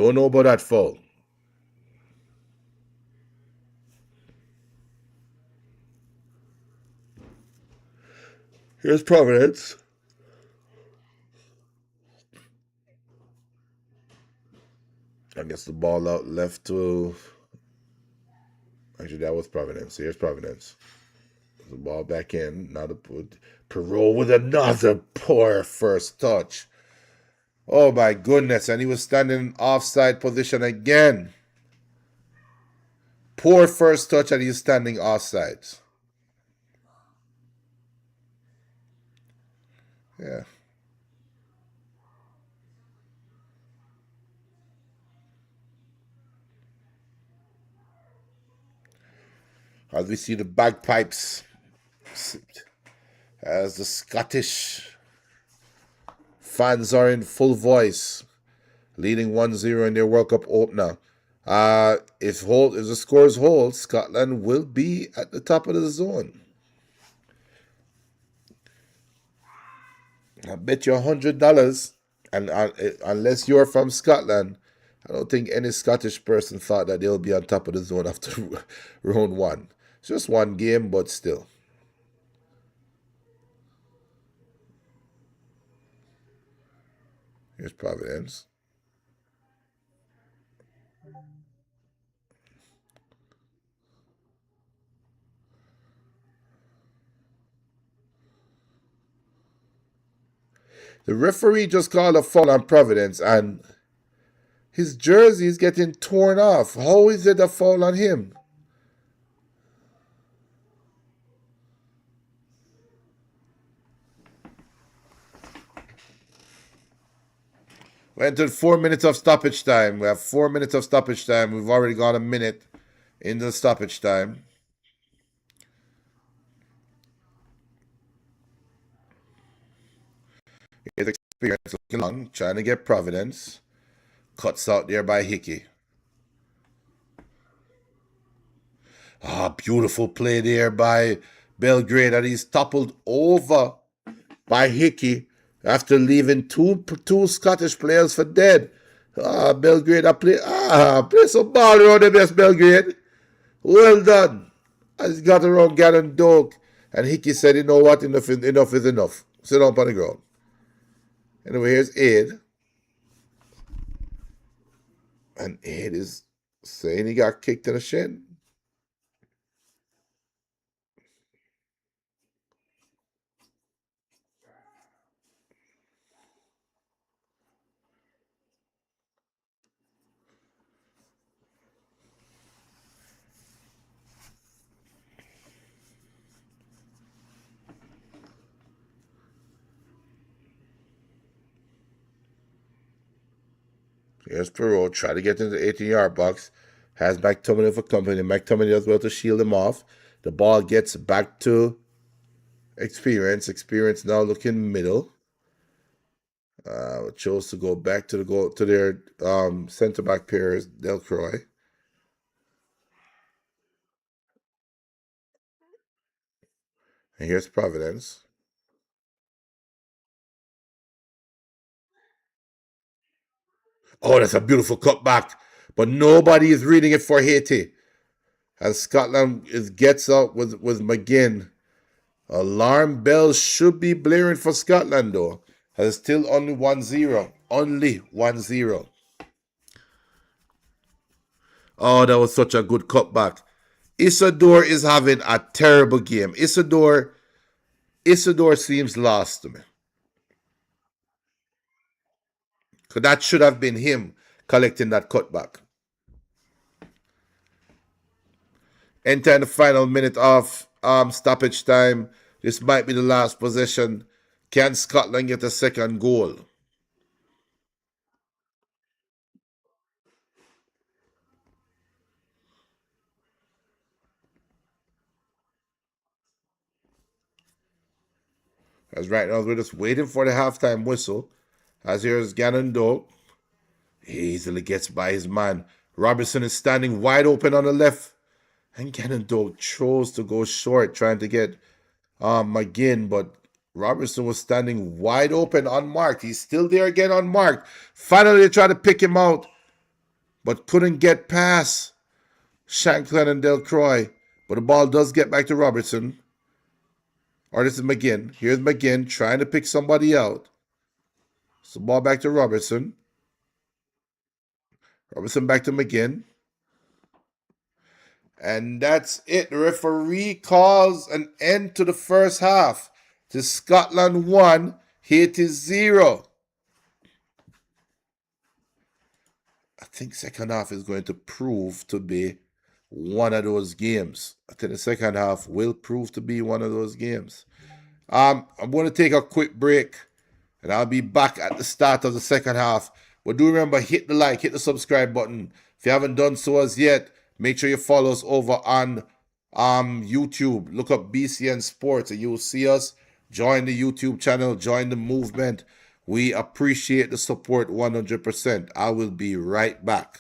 Don't know about that foul. Here's Providence. I guess the ball out left to. Actually, that was Providence. Here's Providence. The ball back in. Now to put Perot with another poor first touch. Oh my goodness. And he was standing in offside position again. Poor first touch and he's standing offside. Yeah. As we see the bagpipes, as the Scottish fans are in full voice, leading 1-0 in their World Cup opener. If the scores hold, Scotland will be at the top of the zone. I bet you $100, and unless you're from Scotland, I don't think any Scottish person thought that they'll be on top of the zone after round one. It's just one game, but still. Here's Providence. The referee just called a foul on Providence, and his jersey is getting torn off. How is it a foul on him? We entered 4 minutes of stoppage time. We have 4 minutes of stoppage time. We've already got a minute in the stoppage time. Here's Experience looking long, trying to get Providence. Cuts out there by Hickey. Beautiful play there by Belgrade, and he's toppled over by Hickey after leaving two Scottish players for dead. Belgrade, play some ball around the best, Belgrade. Well done. He's got around Gannon Doak, and Hickey said, you know what, enough is enough. Sit down on the ground. Anyway, here's Aid. And Aid is saying he got kicked in the shin. Here's Perot, try to get into the 18-yard box. Has McTominay for company. McTominay does well to shield him off. The ball gets back to Experience. Experience now looking middle. Chose to go back to their center back pairs, Delcroix. And here's Providence. Oh, that's a beautiful cutback. But nobody is reading it for Haiti. And Scotland gets out with McGinn. Alarm bells should be blaring for Scotland, though. It's still only 1-0. Only 1-0. Oh, that was such a good cutback. Isidore is having a terrible game. Isidore seems lost to me. Because that should have been him collecting that cutback. Enter in the final minute of stoppage time. This might be the last possession. Can Scotland get a second goal? As right now we're just waiting for the halftime whistle. As here's Gannon Doak. He easily gets by his man. Robertson is standing wide open on the left. And Gannon Doak chose to go short, trying to get McGinn, but Robertson was standing wide open, unmarked. He's still there again, unmarked. Finally, they try to pick him out. but couldn't get past Shanklin and Delcroix. But the ball does get back to Robertson. Or this is McGinn. Here's McGinn trying to pick somebody out. So ball back to Robertson. Robertson back to McGinn. And that's it. The referee calls an end to the first half. To Scotland 1, Haiti 0. I think second half is going to prove to be one of those games. I think the second half will prove to be one of those games. I'm going to take a quick break, and I'll be back at the start of the second half. But do remember, hit the like, hit the subscribe button. If you haven't done so as yet, make sure you follow us over on YouTube. Look up BCN Sports, and you'll see us. Join the YouTube channel, join the movement. We appreciate the support 100%. I will be right back.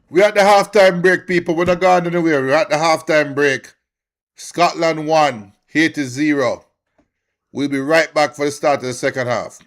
We're at the halftime break, people. We're not going anywhere. We're at the halftime break. Scotland 1, Haiti 0. We'll be right back for the start of the second half.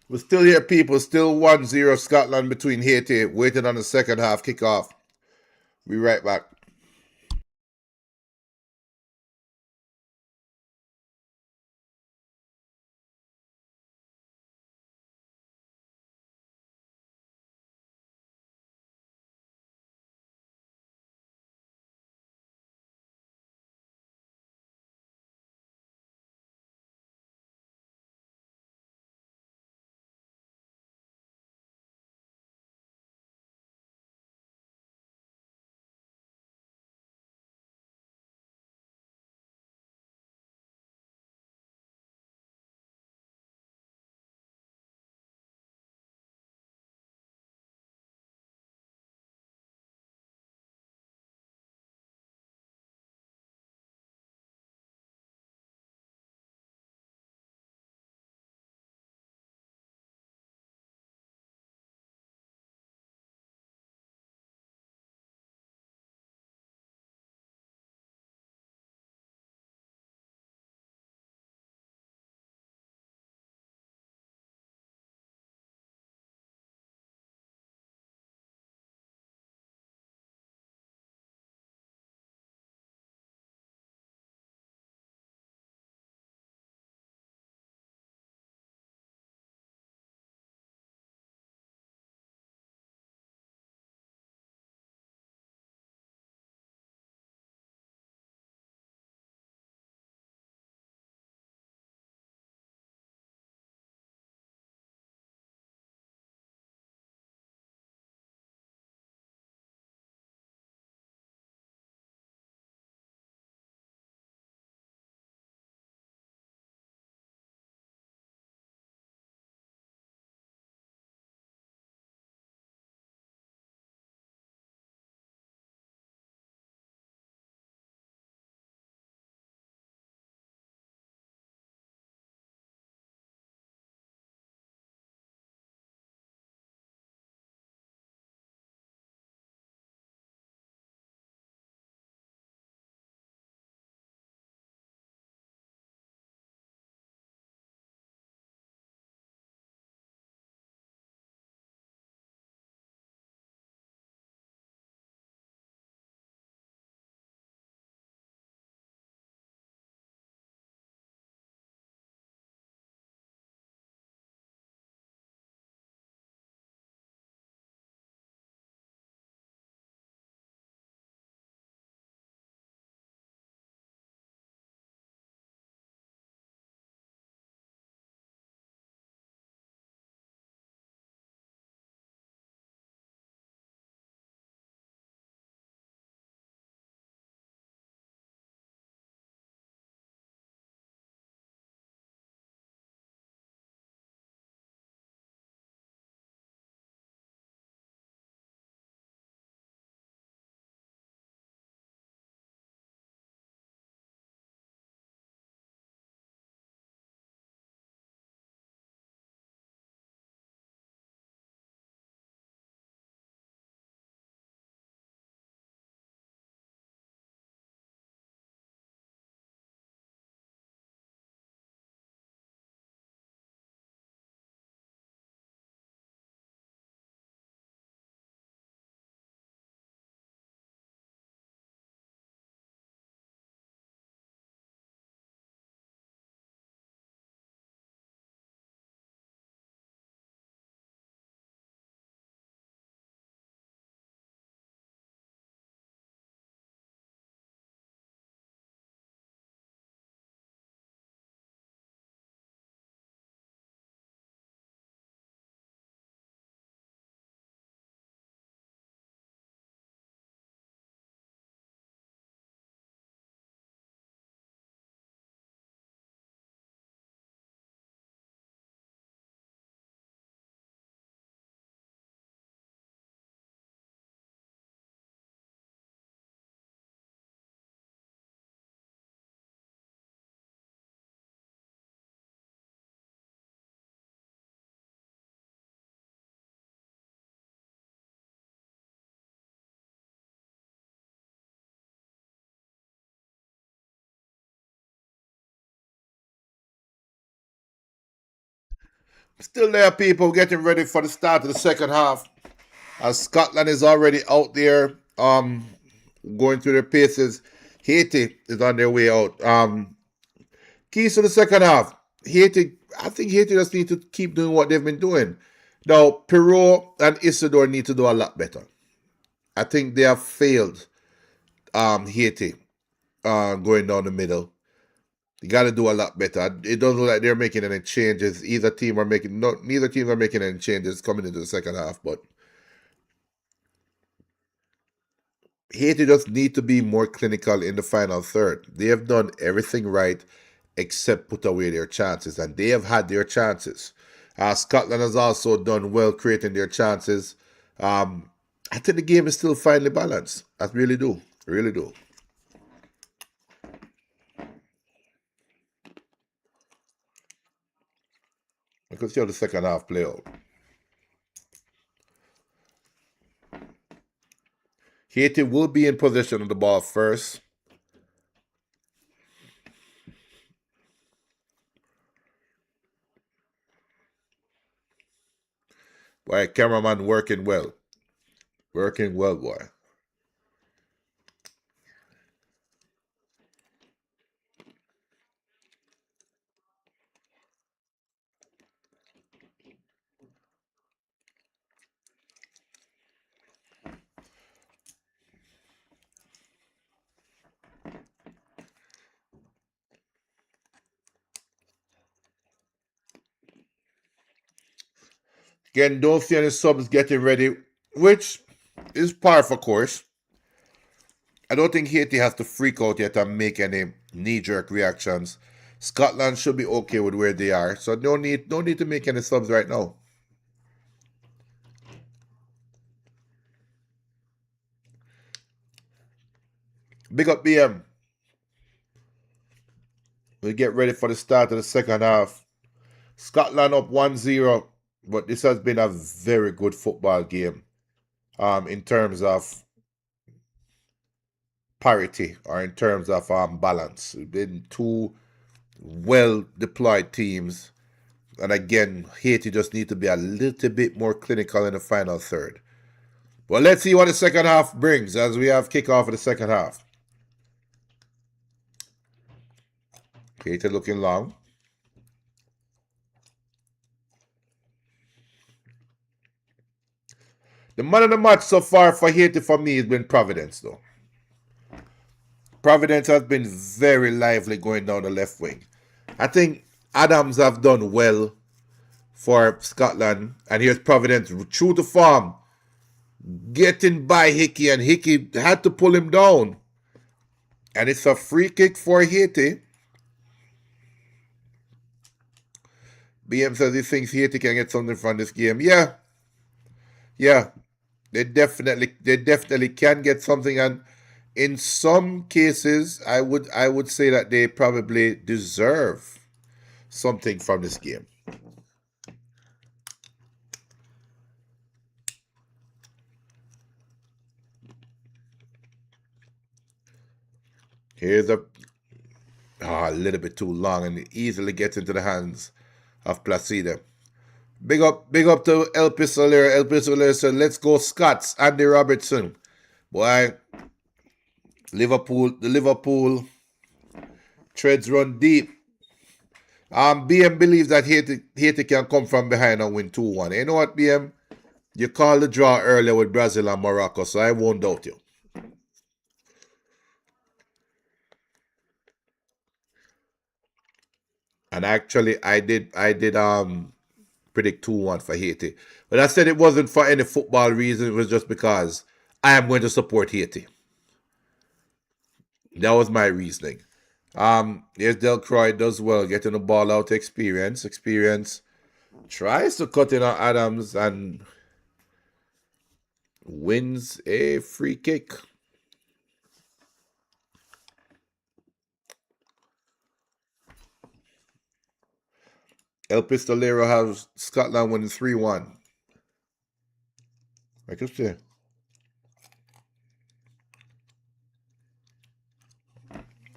We're still here, people. Still 1-0 Scotland between Haiti, waiting on the second half kickoff. Be right back. Still there, people getting ready for the start of the second half. As Scotland is already out there, going through their paces. Haiti is on their way out. Keys to the second half. Haiti, I think Haiti just need to keep doing what they've been doing. Now, Peru and Isidore need to do a lot better. I think they have failed Haiti going down the middle. You got to do a lot better. It doesn't look like they're making any changes. Neither team are making any changes coming into the second half. But Haiti just need to be more clinical in the final third. They have done everything right except put away their chances, and they have had their chances. Scotland has also done well creating their chances. I think the game is still finely balanced. I really do. Really do. I could see how the second half play out. Haiti will be in possession of the ball first. Boy, cameraman working well. Working well, boy. Again, don't see any subs getting ready, which is par for course. I don't think Haiti has to freak out yet and make any knee-jerk reactions. Scotland should be okay with where they are, so no need to make any subs right now. Big up BM. We get ready for the start of the second half. Scotland up 1-0, but this has been a very good football game in terms of parity or in terms of balance. It's been two well deployed teams. And again, Haiti just need to be a little bit more clinical in the final third. Well, let's see what the second half brings as we have kickoff of the second half. Haiti looking long. The man of the match so far for Haiti for me has been Providence, though. Providence has been very lively going down the left wing. I think Adams have done well for Scotland. And here's Providence, true to form, getting by Hickey, and Hickey had to pull him down. And it's a free kick for Haiti. BM says he thinks Haiti can get something from this game. Yeah. They definitely can get something, and in some cases, I would say that they probably deserve something from this game. Here's a little bit too long, and it easily gets into the hands of Placida. Big up to El Pistolero. El Pistolero said, "Let's go Scots." Andy Robertson, boy. The Liverpool treads run deep. BM believes that Haiti can come from behind and win 2-1. You know what, BM? You called the draw earlier with Brazil and Morocco, so I won't doubt you. And actually, I did predict 2-1 for Haiti. But I said it wasn't for any football reason. It was just because I am going to support Haiti. That was my reasoning. Here's Delcroix, does well, getting the ball out. Experience tries to cut in on Adams and wins a free kick. El Pistolero has Scotland winning 3-1. I can see.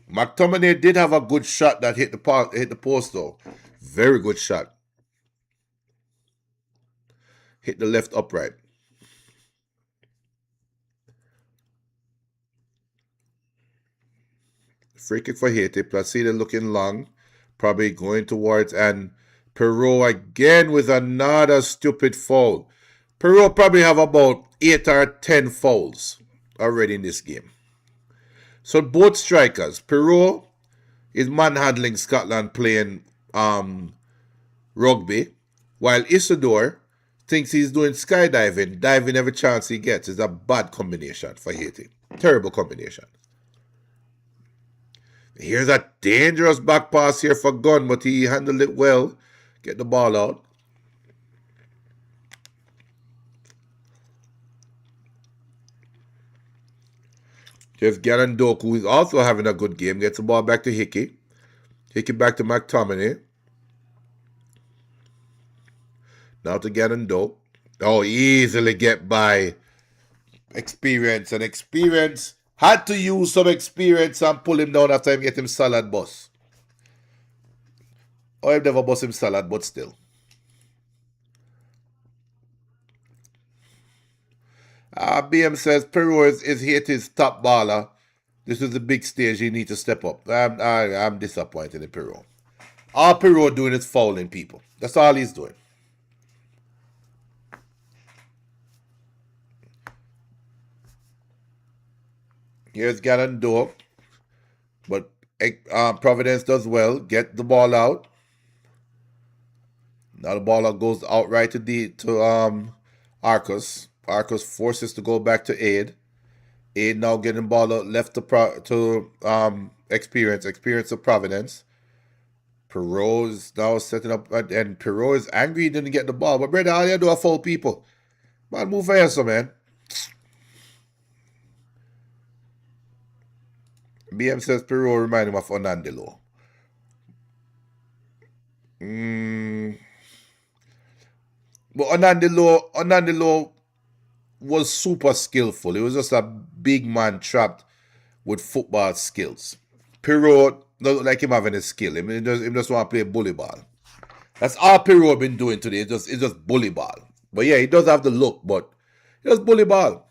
McTominay did have a good shot that hit the post, though. Very good shot. hit the left upright. Free kick for Haiti. Placida looking long, probably going towards, and Perot again with another stupid foul. Perot probably have about 8 or 10 fouls already in this game. So both strikers, Perot is manhandling Scotland playing rugby, while Isidore thinks he's doing skydiving, diving every chance he gets. It's a bad combination for Haiti. Terrible combination. Here's a dangerous back pass here for Gunn, but he handled it well. Get the ball out. Here's Gannon Doku, who is also having a good game. Gets the ball back to Hickey. Hickey back to McTominay. Now to Gannon Doku. Oh, easily get by Experience. And Experience had to use some experience and pull him down after him get him salad bus. Or I've never bust him salad, but still. BM says Perot is Haiti's top baller. This is the big stage. He needs to step up. I'm disappointed in Perot. All Perot doing is fouling people. That's all he's doing. Here's Gannon Doak. But Providence does well. Get the ball out. Now the ball goes out right to Arcus. Arcus forces to go back to Aid. Aid now getting the ball out left to Experience. Experience to Providence. Perot is now setting up, and Perot is angry he didn't get the ball. But brother, all you do are foul people. Man, move faster, man. BM says Perot remind him of Onandilo. But Onandilo was super skillful. He was just a big man trapped with football skills. Perot doesn't look like him having a skill. He just want to play bully ball. That's all Perot been doing today. It's just bully ball. But yeah, he does have the look, but he does bully ball.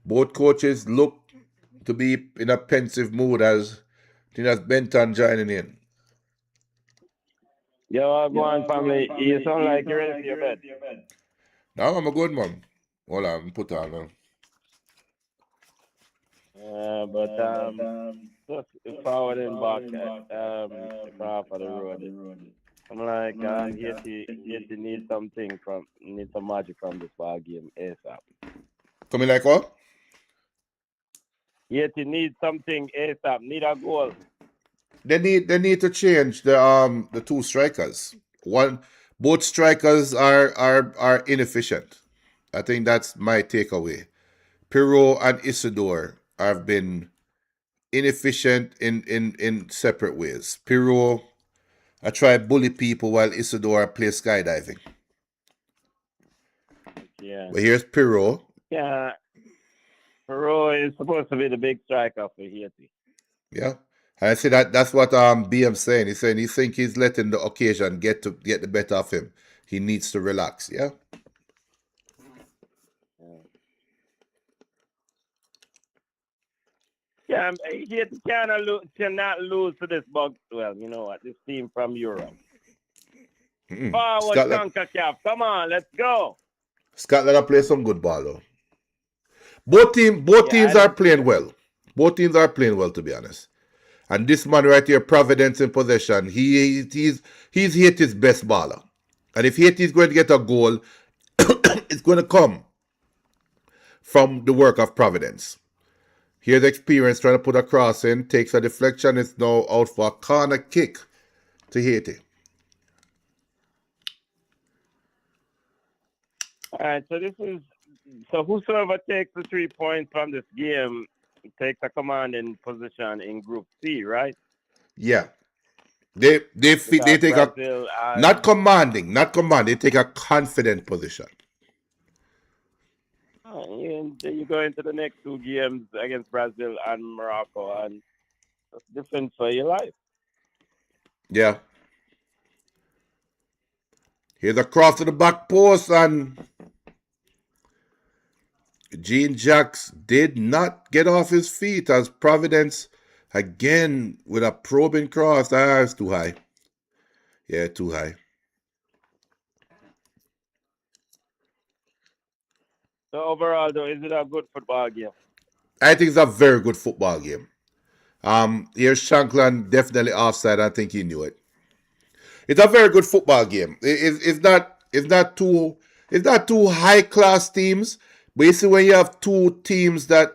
Both coaches look to be in a pensive mood as Benton joining in. Yo, go on, family. You sound like you're ready for your bed. No, I'm a good man. Hold on, put on. Just forward and back half of the road. I'm like, Haiti needs some magic from this ball game ASAP. Coming like what? Haiti needs something ASAP. Need a goal. They need to change the two strikers. Both strikers are inefficient. I think that's my takeaway. Perot and Isidore have been inefficient in separate ways. Perot I try bully people while Isidore play skydiving. Yeah. But here's Perot. Yeah. Perot is supposed to be the big striker for Haiti. Yeah. And I say that's what BM saying. He's saying he think he's letting the occasion get the better of him. He needs to relax, yeah? Yeah, Haiti cannot lose to this bug. Well, you know what? This team from Europe. Forward, CONCACAF. Come on, let's go. Scotland are playing some good ball, though. Both teams are playing well. Both teams are playing well, to be honest. And this man right here, Providence in possession, he's Haiti's best baller. And if Haiti is going to get a goal, it's going to come from the work of Providence. Here's Experience trying to put a cross in, takes a deflection, it's now out for a corner kick to Haiti. All right, so whosoever takes the 3 points from this game takes a commanding position in Group C, right? Yeah. They take Brazil, not commanding, they take a confident position. And then you go into the next two games against Brazil and Morocco, and just defend for your life. Yeah. Here's a cross to the back post, and Jean Jacques did not get off his feet as Providence again with a probing cross. Ah, it's too high. Yeah, too high. So overall, though, is it a good football game? I think it's a very good football game. Here's Shankland definitely offside. I think he knew it. It's a very good football game. It's not two high class teams, but you see when you have two teams that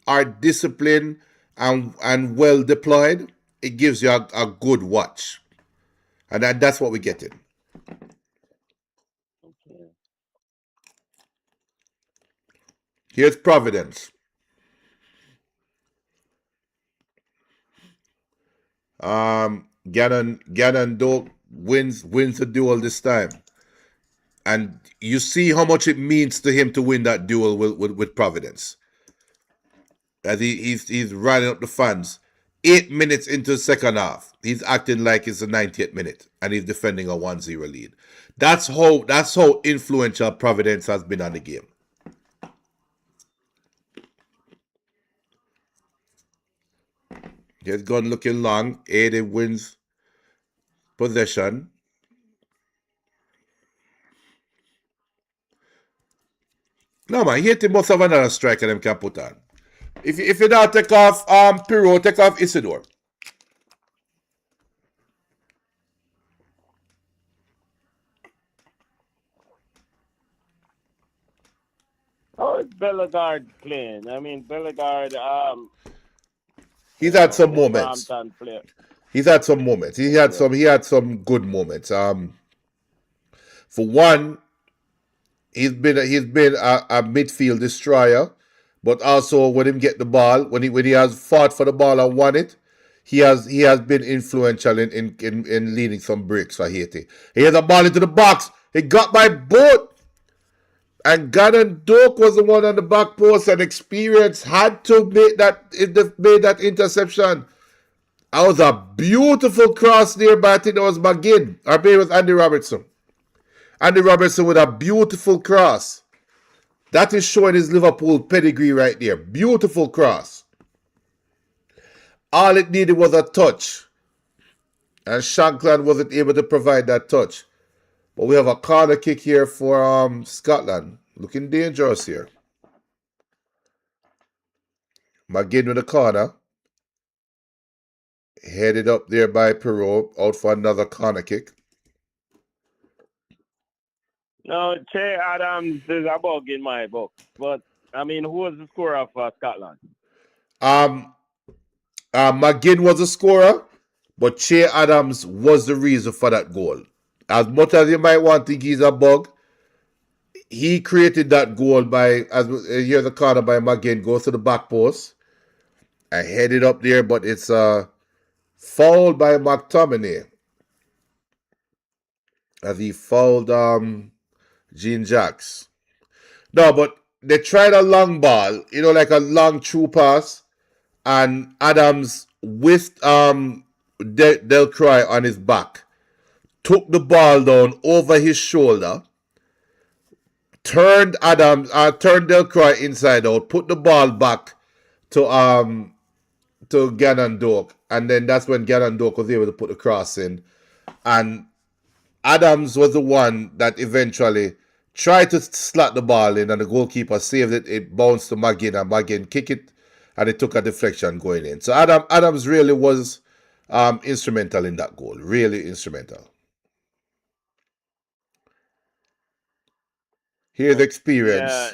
are disciplined and well deployed, it gives you a good watch, and that's what we're getting. Okay. Here's Providence. Gannon Doak wins the duel this time, and you see how much it means to him to win that duel with Providence. As he's riding up the fans. 8 minutes into the second half, he's acting like it's the 90th minute, and he's defending a 1-0 lead. That's how influential Providence has been on the game. Here's Gunn looking long. Haiti wins possession. No man, Haiti must have another striker them can put on. If you don't take off Pirro, take off Isidore. How is Bellegarde playing? I mean, Bellegarde, He's had some moments. Wolverhampton player. He's had some moments. He had some good moments. For one, he's been a midfield destroyer, but also when him get the ball, when he has fought for the ball and won it, he has been influential in leading some breaks for Haiti. He has a ball into the box. He got by both. And Gannon Doak was the one on the back post, and Experience had to make that interception. That was a beautiful cross there, but I think that was McGinn. Or maybe it was Andy Robertson. Andy Robertson with a beautiful cross. That is showing his Liverpool pedigree right there. Beautiful cross. All it needed was a touch. And Shankland wasn't able to provide that touch. But we have a corner kick here for Scotland. Looking dangerous here. McGinn with the corner. Headed up there by Perot. Out for another corner kick. No, Che Adams is a bug in my book. But, I mean, who was the scorer for Scotland? McGinn was a scorer, but Che Adams was the reason for that goal. As much as you might want to think he's a bug, he created that goal by, as here's the corner by McGinn, goes to the back post. I headed up there, but it's fouled by McTominay. As he fouled Jean Jacques. No, but they tried a long ball, like a long through pass, and Adams with Delcroix on his back took the ball down over his shoulder, turned Delcroix inside out, put the ball back to Gannon Doak, and then that's when Gannon Doak was able to put the cross in. And Adams was the one that eventually tried to slot the ball in, and the goalkeeper saved it. It bounced to McGinn, and McGinn kicked it, and it took a deflection going in. So Adams really was instrumental in that goal. Really instrumental. Here's Experience. Yeah.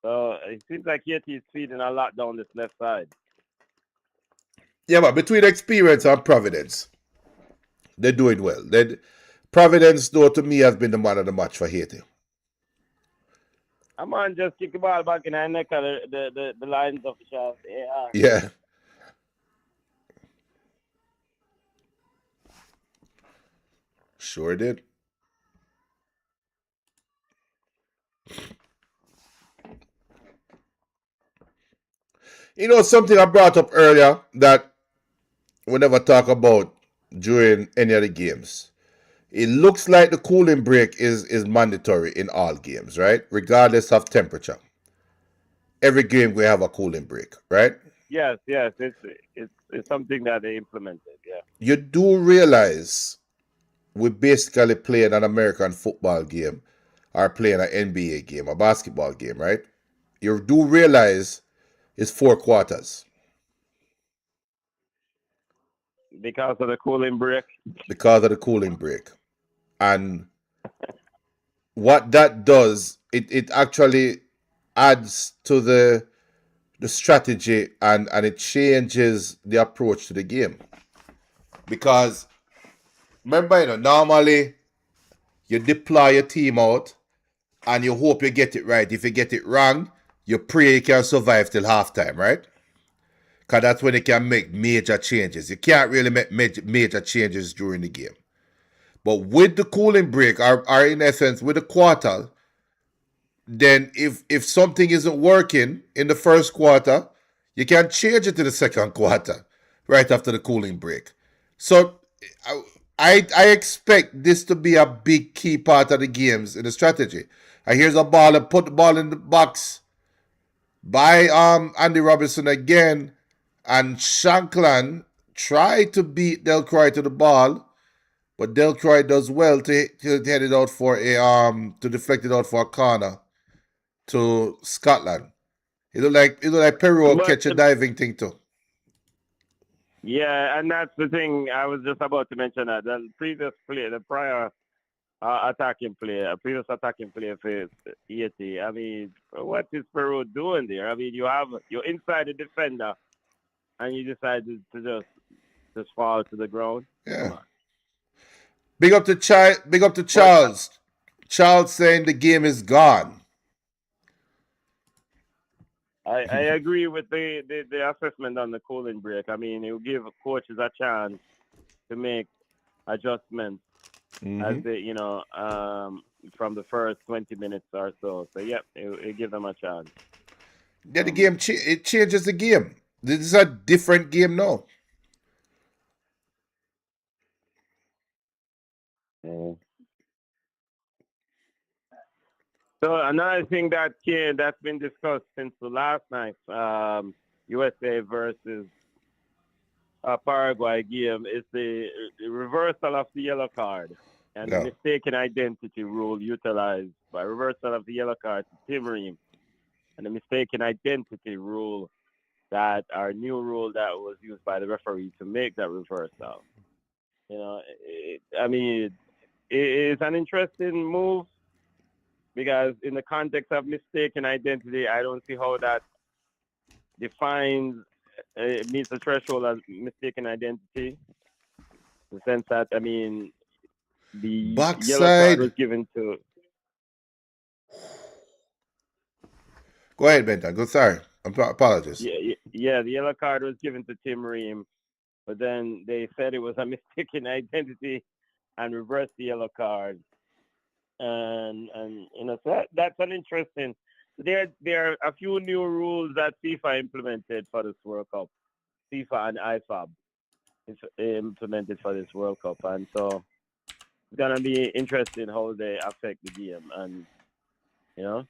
So it seems like Haiti is feeding a lot down this left side. Yeah, but between Experience and Providence, they're doing well. Providence, though, to me, has been the man of the match for Haiti. A man just kick the ball back in the neck of the lines officials. Yeah. Sure did. You know, something I brought up earlier that we never talk about during any of the games. It looks like the cooling break is mandatory in all games, right? Regardless of temperature. Every game we have a cooling break, right? Yes, yes, it's something that they implemented. Yeah. You do realize we basically playing an American football game or playing an NBA game, a basketball game, right? You do realize it's 4 quarters Because of the cooling break. because of the cooling break. And what that does, it actually adds to the strategy and it changes the approach to the game. Because remember, normally you deploy your team out and you hope you get it right. If you get it wrong, you pray you can survive till halftime, right? Because that's when you can make major changes. You can't really make major changes during the game. But with the cooling break, or in essence, with the quarter, then if something isn't working in the first quarter, you can change it to the second quarter right after the cooling break. So I expect this to be a big key part of the games in the strategy. And here's a ball and put the ball in the box by Andy Robinson again, and Shankland tried to beat Delcroix to the ball, but Delcroix does well to head it out for a to deflect it out for a corner to Scotland. It looked like Peru But catch a diving thing too. yeah, and that's the thing. I was just about to mention that the previous play, the prior previous attacking player for Haiti. I mean, what is Peru doing there? I mean, you're inside the defender, and you decide to just fall to the ground. Come Yeah. on. Big up to But Charles. Charles saying the game is gone. I agree with the assessment on the cooling break. I mean, it will give coaches a chance to make adjustments as Mm-hmm. they, from the first 20 minutes or so. So, yeah, it give them a chance. Yeah, the Um, game it changes the game. This is a different game now. yeah. So another thing that's been discussed since the last night, USA versus Paraguay game is the reversal of the yellow card and the Yeah. mistaken identity rule utilized by reversal of the yellow card to Tim Ream and the mistaken identity rule that our new rule that was used by the referee to make that reversal. I mean, it's an interesting move because in the context of mistaken identity, I don't see how that defines meets the threshold as mistaken identity. In the sense that I mean, the yellow card Backside. was given to Go ahead, Benton. Go. Sorry. Apologies. yeah, the yellow card was given to Tim Ream, but then they said it was a mistaken identity and reversed the yellow card. And so that's an interesting. There are a few new rules that FIFA implemented for this World Cup. FIFA and IFAB is implemented for this World Cup, and so it's gonna be interesting how they affect the game, and you know,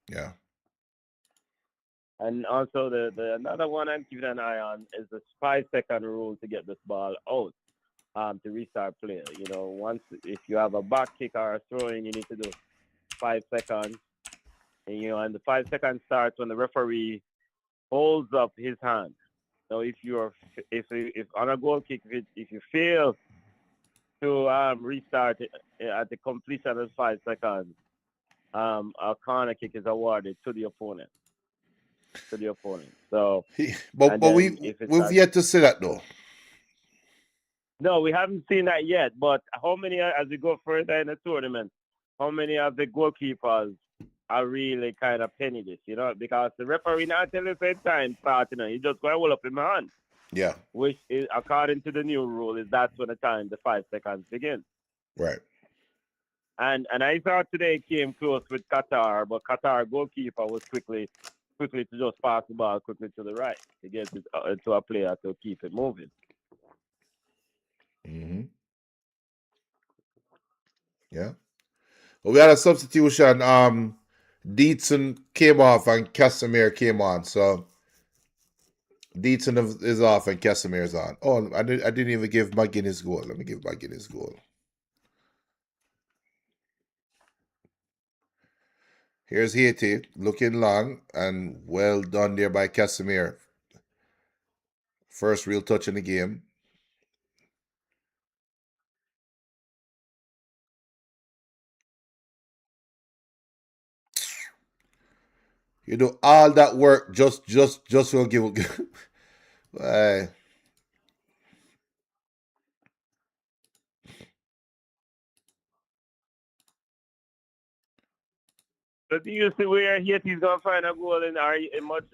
Yeah. and also the another one I'm keeping an eye on is the 5 second rule to get this ball out, to restart play. Once if you have a back kick or a throw in, you need to do 5 seconds, and the 5 seconds starts when the referee holds up his hand. So if on a goal kick, if you fail to restart it at the completion of 5 seconds, a corner kick is awarded to the opponent. So, But and but then if it's we've a yet to see that though. no, we haven't seen that yet. But how many, as we go further in the tournament, how many of the goalkeepers are really kind of penny this, because the referee not tell us at time start, he just go and hold up in my hand, Yeah. which is according to the new rule is that's when the 5 seconds begins. Right. And I thought today came close with Qatar, but Qatar goalkeeper was quickly to just pass the ball quickly to the right to get it to a player to keep it moving. Hmm. Yeah. Well, we had a substitution. Dietzen came off and Casimir came on. So Dietzen is off and Casimir's on. Oh, I didn't even give McGuinness goal. Let me give McGuinness goal. Here's Haiti looking long and well done there by Casimir. First real touch in the game. You do all that work just to give. Aye. So do you see where Haiti's gonna find a goal much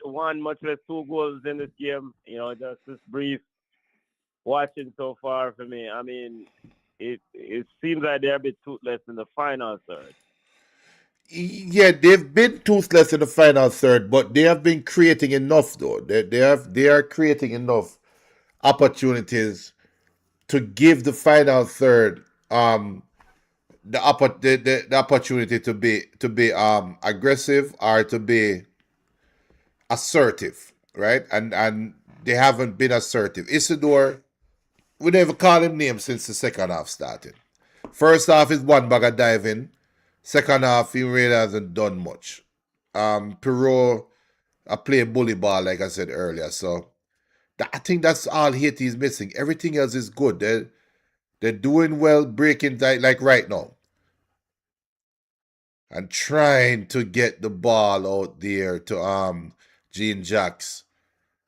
less two goals in this game? Just this brief watching so far for me. I mean, it seems like they're a bit toothless in the final third. Yeah, they've been toothless in the final third, but they have been creating enough though. They are creating enough opportunities to give the final third the opportunity to be aggressive or to be assertive, right? And they haven't been assertive. Isidore, we never call him names since the second half started. First half is one bag of diving. Second half, he really hasn't done much. Perot, I play bully ball, like I said earlier. So I think that's all Haiti is missing. Everything else is good. They're doing well, breaking like right now, and trying to get the ball out there to Gene Jacks.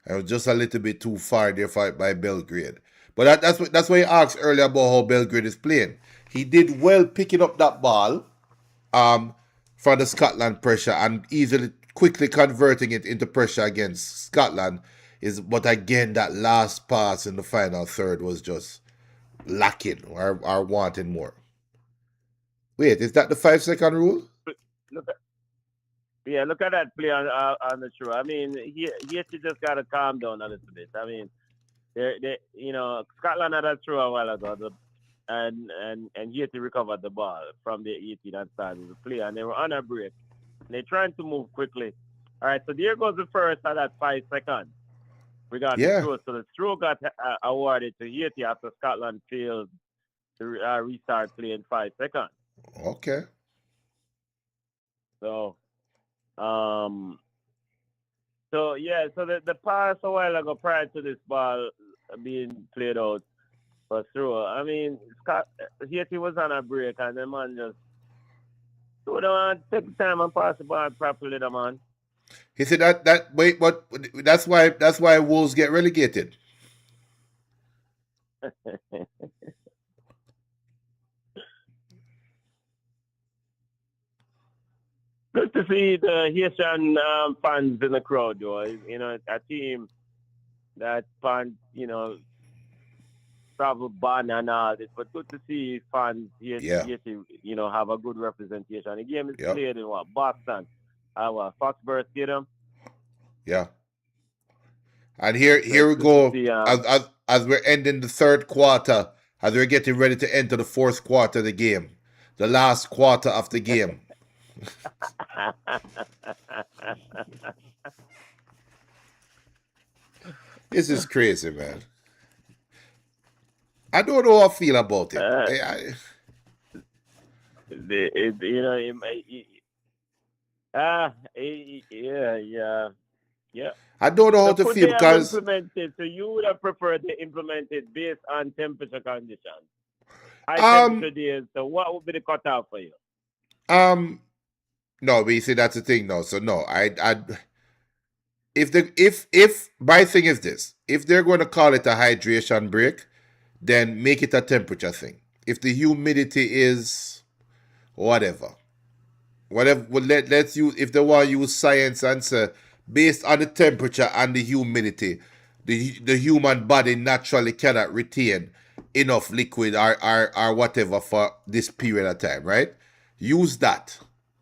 I was just a little bit too far there by Belgrade. But that's why you asked earlier about how Belgrade is playing. He did well picking up that ball from the Scotland pressure and easily quickly converting it into pressure against Scotland. But again, that last pass in the final third was just lacking or wanting more. Wait, is that the 5 second rule? Look at look at that play on the show. I mean, he just got to calm down a little bit. I mean, Scotland had a throw a while ago, and Haiti recovered the ball from the 18 and started the play, and they were on a break. And they're trying to move quickly. All right, so there goes the first at that 5 seconds. We got the throw. So the throw got awarded to Haiti after Scotland failed to restart play in 5 seconds. Okay. So, so the pass a while ago prior to this ball being played out for throw. I mean, Haiti was on a break, and the man just don't want to take the time and pass the ball properly, the man. He said but that's why Wolves get relegated. Good to see the Haitian fans in the crowd, though. A team that fans, travel ban and all this, but good to see fans here, have a good representation. The game is played in Boston, Foxborough Stadium. Yeah. And here we go as we're ending the third quarter, as we're getting ready to enter the fourth quarter of the game, the last quarter of the game. This is crazy, man. I don't know how I feel about it. Yeah. I don't know how to feel because so you would have preferred to implement it based on temperature conditions. High temperature days. So what would be the cutoff for you? No, but you see that's the thing. No, so no, if my thing is this, if they're going to call it a hydration break, then make it a temperature thing. If the humidity is whatever, well, let's use, if they want to use science and say based on the temperature and the humidity, the human body naturally cannot retain enough liquid or whatever for this period of time, right? Use that.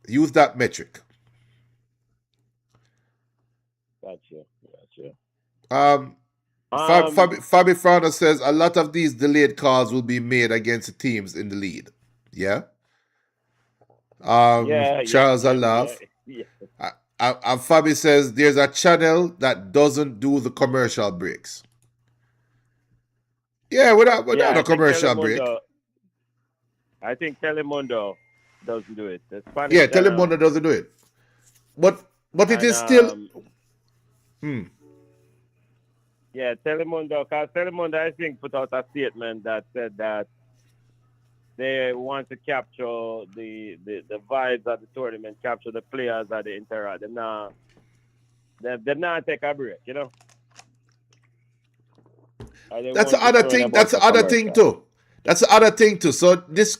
Use that metric. Gotcha. Um, Fabi Frana says a lot of these delayed calls will be made against the teams in the lead. Yeah. Charles Alaf. Yeah. And Fabi says there's a channel that doesn't do the commercial breaks. Yeah, without a commercial break. I think Telemundo doesn't do it. The Spanish Yeah, channel. Telemundo doesn't do it. But it is still. Yeah, Telemundo. Because Telemundo, I think, put out a statement that said that they want to capture the vibes of the tournament, capture the players at the interact. They're not take a break, you know. That's the other thing. That's the other thing too. That's the other thing too. So this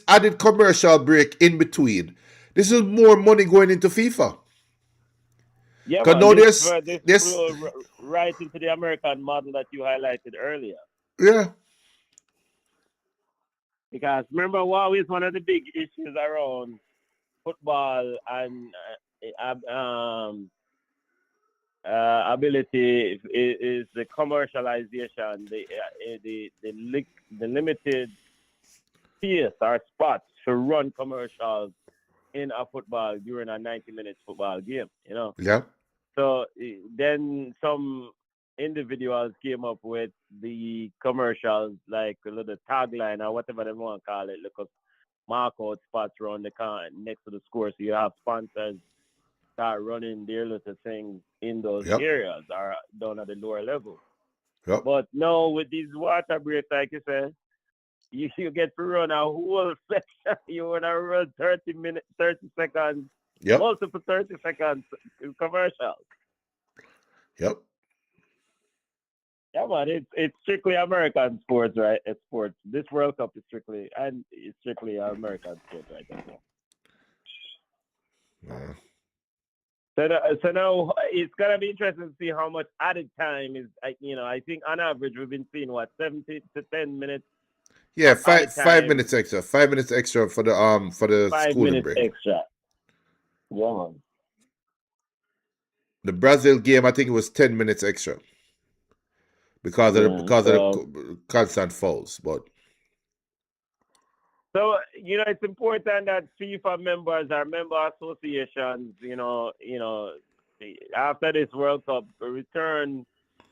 added commercial break in between. This is more money going into FIFA. Yeah, man, now this flew right into the American model that you highlighted earlier. Yeah. Because remember, what is one of the big issues around football and ability is the commercialization, the limited space or spots to run commercials in a football during a 90-minute football game, you know. Yeah. So then some individuals came up with the commercials, like a little tagline or whatever they want to call it, look up mark out spots around the car next to the score, so you have sponsors start running their little things in those areas or down at the lower level. Yep. But now with these water breaks, like you said, you get to run a whole section. You want to run 30 seconds, multiple 30 seconds commercials. Yep. Yeah, man, it's strictly American sports, right? It's sports. This World Cup is strictly American sports right now. So now it's gonna be interesting to see how much added time is. I think on average we've been seeing 7 to 10 minutes. Yeah, 5 minutes extra. 5 minutes extra for the 5 schooling minutes break. extra. Yeah. The Brazil game, I think it was 10 minutes extra because of the constant fouls. But so it's important that FIFA members or member associations, after this World Cup, return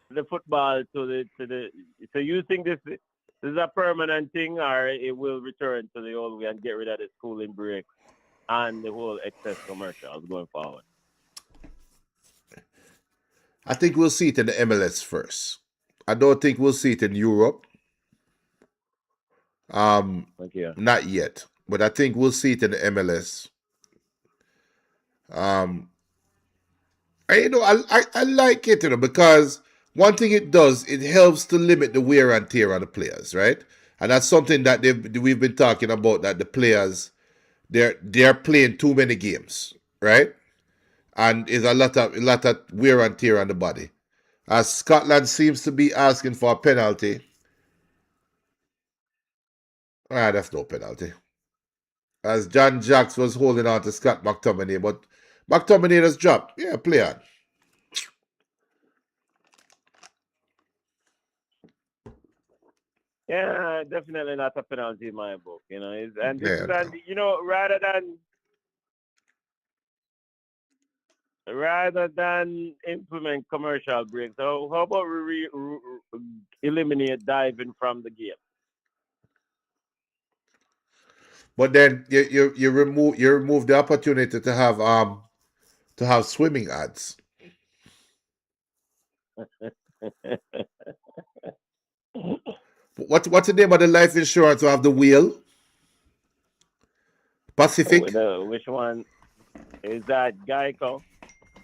the football to the. So you think this is a permanent thing, or it will return to the old way and get rid of the schooling break and the whole excess commercials going forward? I think we'll see it in the MLS first. I don't think we'll see it in Europe. Not yet, but I think we'll see it in the MLS. I like it, because one thing it does, it helps to limit the wear and tear on the players, right? And that's something that we've been talking about, that the players they're playing too many games, right? And there's a lot of wear and tear on the body. As Scotland seems to be asking for a penalty. That's no penalty. As John Jacks was holding on to Scott McTominay, but McTominay has dropped. Yeah, play on. Yeah, definitely not a penalty in my book. Rather than implement commercial breaks, so how about we eliminate diving from the game? But then you remove the opportunity to have swimming ads. What's the name of the life insurance to have the wheel? Pacific? Which one? Is that Geico?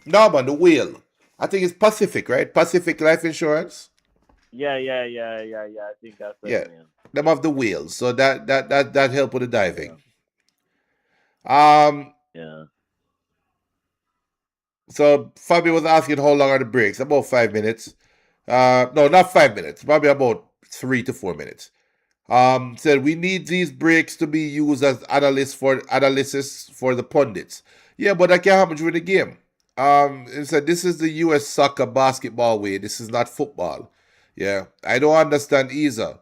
No, man, the wheel. I think it's Pacific, right? Pacific Life Insurance. Yeah. I think that's it. Yeah. Them have the wheel, so that help with the diving. Yeah. So Fabi was asking how long are the breaks? About 5 minutes. No, not 5 minutes. Probably about 3 to 4 minutes. Said we need these breaks to be used as analysis for the pundits. Yeah, but that can't happen during the game. It said this is the U.S. soccer basketball way. This is not football. Yeah, I don't understand either.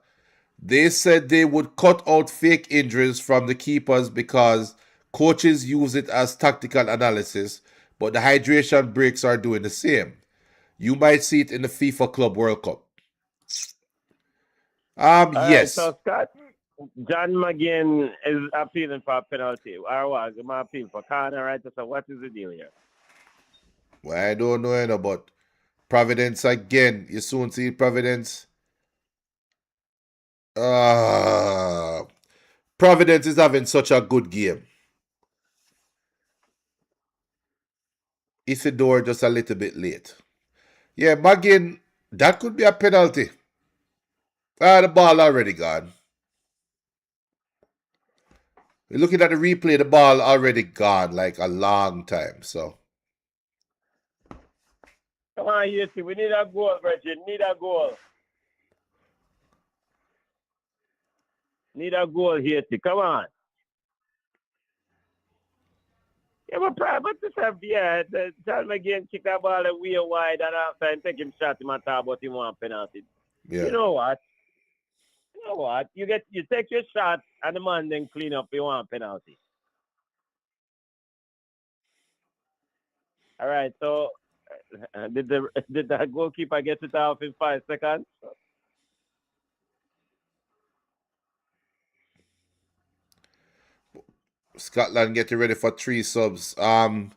They said they would cut out fake injuries from the keepers because coaches use it as tactical analysis, but the hydration breaks are doing the same. You might see it in the FIFA Club World Cup. All right, Yes. so Scott, John McGinn is appealing for a penalty. Or what? Am I appealing for corner, right? So what is the deal here? Well, I don't know any but Providence again. You soon see Providence. Uh Providence is having such a good game. Isidore just a little bit late. Yeah, McGinn, that could be a penalty. The ball already gone. We're looking at the replay, the ball already gone like a long time. So Come on, Haiti. We need a goal, Bridget. Need a goal. Need a goal, Haiti. Come on. Yeah, but this have, yeah, John McGinn kick that ball way wide and after and take him shot him and talk about him want penalty. yeah. You know what? You take your shot and the man then clean up, you want penalty. All right, so did the goalkeeper get it off in 5 seconds? Scotland getting ready for 3 subs. Gannon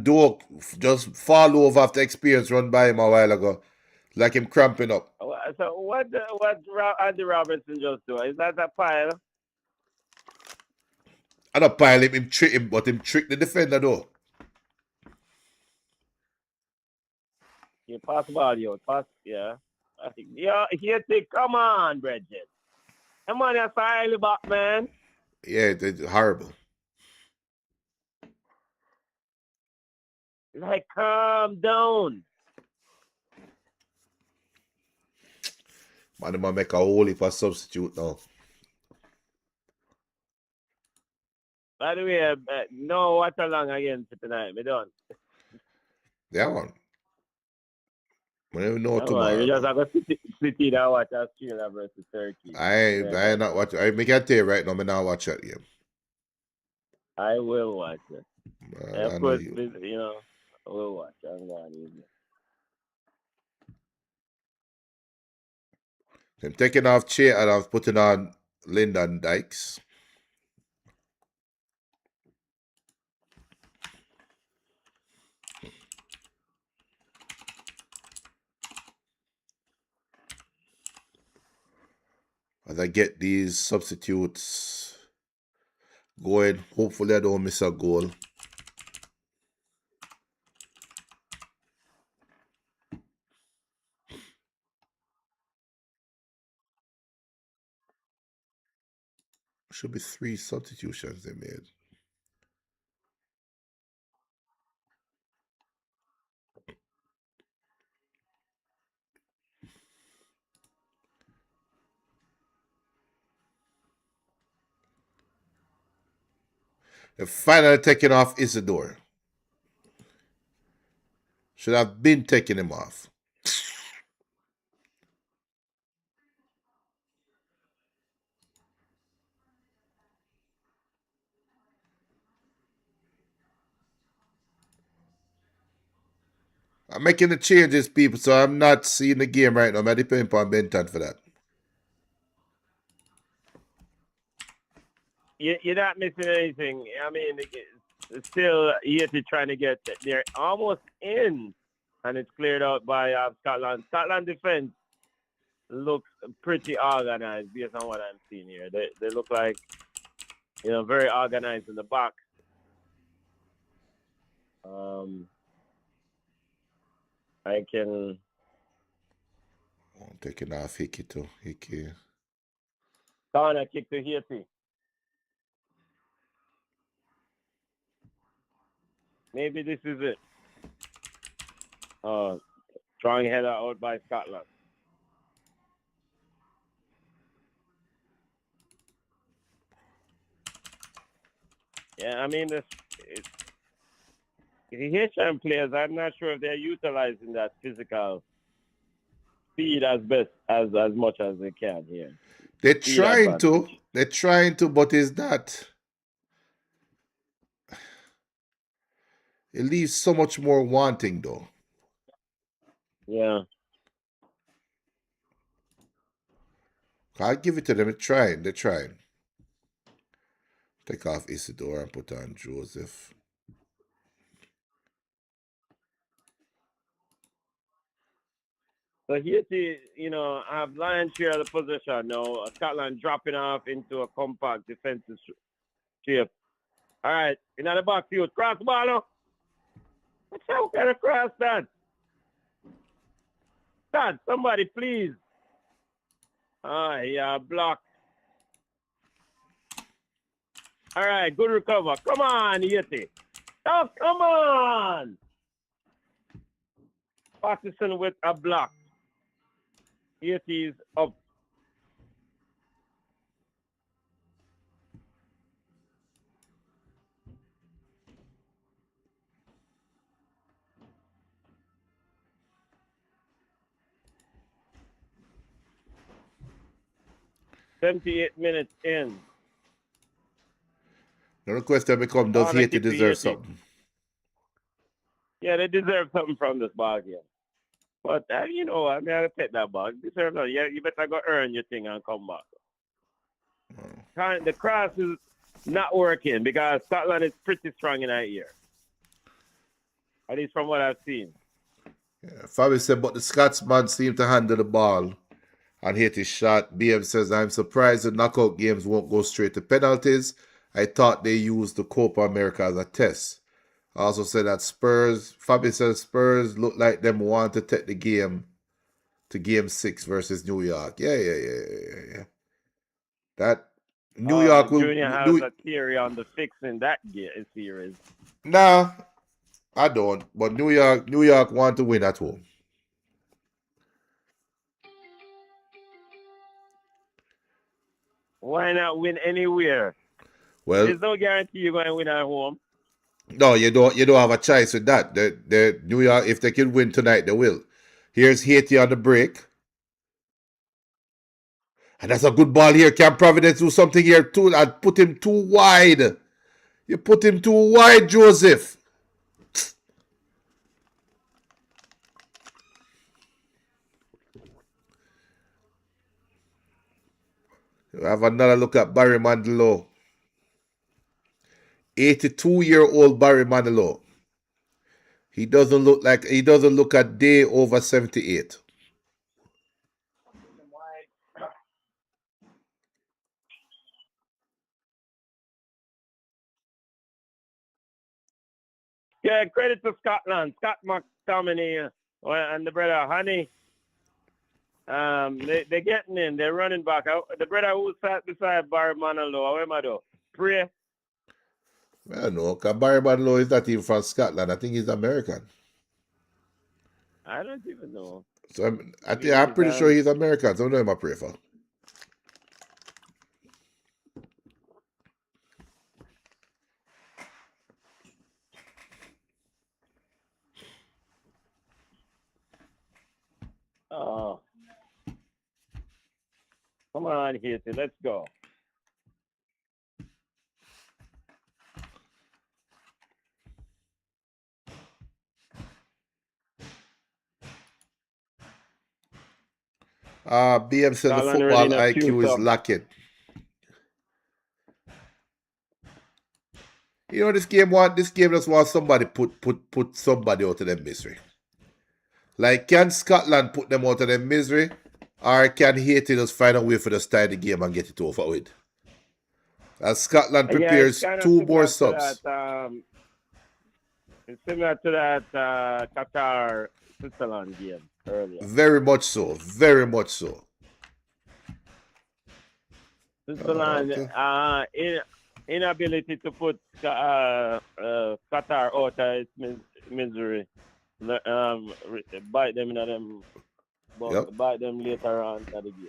Doak just fall over after experience run by him a while ago. Like him cramping up. So what Andy Robertson just do? Is that a pile? I don't pile him trick him, but him trick the defender though. You pass the ball, yo. Pass, yeah. Yeah, Haiti, come on, Bridget. Come on, you're silently back, man. Yeah, it's horrible. Like, calm down. Man, them make a whole heap of substitute now. By the way, no watch along again for tonight. We don't. Yeah, man. We don't know Come tomorrow. on, you just have to sit in and watch Australia versus Turkey. I not watch. I make a tell you right now. Me not watch that game. I will watch it. I Of know course, you. I will watch. I'm not even. I'm taking off Che and I'm putting on Lyndon Dykes. As I get these substitutes going, hopefully I don't miss a goal. Should be 3 substitutions they made. They're finally taking off Isidore. Should have been taking him off. I'm making the changes, people, so I'm not seeing the game right now. I'm depending upon Benton for that. You're not missing anything. I mean, it's still Haiti trying to get they're almost in, and it's cleared out by Scotland. Scotland defense looks pretty organized based on what I'm seeing here. They look like very organized in the box. I can. I'm taking off Hickey too. Hickey. Corner kick to Haiti. Maybe this is it. Strong header out by Scotland. Yeah, I mean, the Haitian players, I'm not sure if they're utilizing that physical speed as much as they can here. They're Speed trying to. advantage. They're trying to, but is that it leaves so much more wanting though. Yeah. I'll give it to them. They're trying. They're trying. Take off Isidore and put on Joseph. So Haiti, have lion's share of the possession now. Scotland dropping off into a compact defensive shape. All right, in the box, you cross the ball now. What's how kind of cross that? Dad, somebody please. Yeah, block. All right, good recover. Come on, Haiti. Oh, come on. Patterson with a block. Haiti is up. "78 minutes in. The question becomes, does Corner Haiti kick to deserve Haiti. something? Yeah, they deserve something from this ball game. But, I gotta take that ball. Deserve that. Yeah, you better go earn your thing and come back. The cross is not working because Scotland is pretty strong in that year. At least from what I've seen. Yeah, Fabi said, but the Scotsman seemed to handle the ball and hit his shot. BM says, I'm surprised the knockout games won't go straight to penalties. I thought they used the Copa America as a test. I also said that Fabi says Spurs look like them want to take the game to game 6 versus New York. Yeah. That New York will. Junior has a theory on the fixing that series. Nah, I don't. But New York want to win at home. Why not win anywhere? Well, There's no guarantee you're going to win at home. no, you don't. You don't have a choice with that. The New York, if they can win tonight, they will. Here's Haiti on the break, and that's a good ball here. Can Providence do something here too? And put him too wide. You put him too wide, Joseph. Have another look at Barry Manilow. 82-year-old Barry Manilow. He doesn't look a day over 78. Yeah, credit to Scotland. Scott McTominay and the brother Honey. They're getting in. They're running back. The brother who sat beside Barry Manilow, how am I do? Pray. I don't know, because Barry Manilow is not even from Scotland. I think he's American. I don't even know. So I'm pretty sure he's American. So I know him I pray for. Oh. Come on, Haiti. Let's go. BM said the Scotland football ready to IQ fuse is up. lacking. You know, this game just want somebody put somebody out of their misery. Like, can Scotland put them out of their misery? Or can Haiti just find a way for the start of the game and get it over with? As Scotland prepares two more subs. It's similar to that Qatar Switzerland game earlier. Very much so. Very much so. Switzerland inability to put Qatar out of its misery. Bite them in them, bite them later on at the game.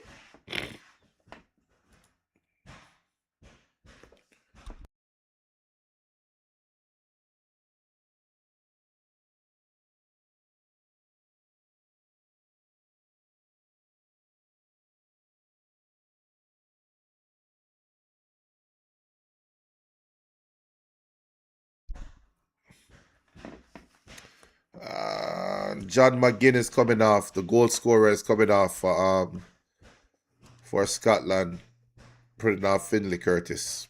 John McGinn is coming off. The goal scorer is coming off for Scotland, putting off Finlay Curtis.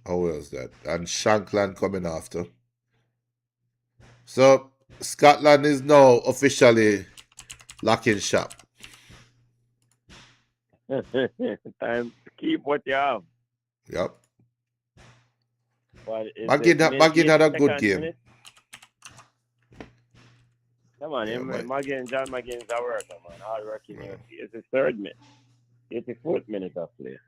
How was that? And Shankland coming after. So Scotland is now officially locking shop. Time to keep what you have. Yep. McGinn had a good game. Minute? Come on, John McGinn's a worker, man. Hard working. Yeah. It's his third minute. 84th minute of play.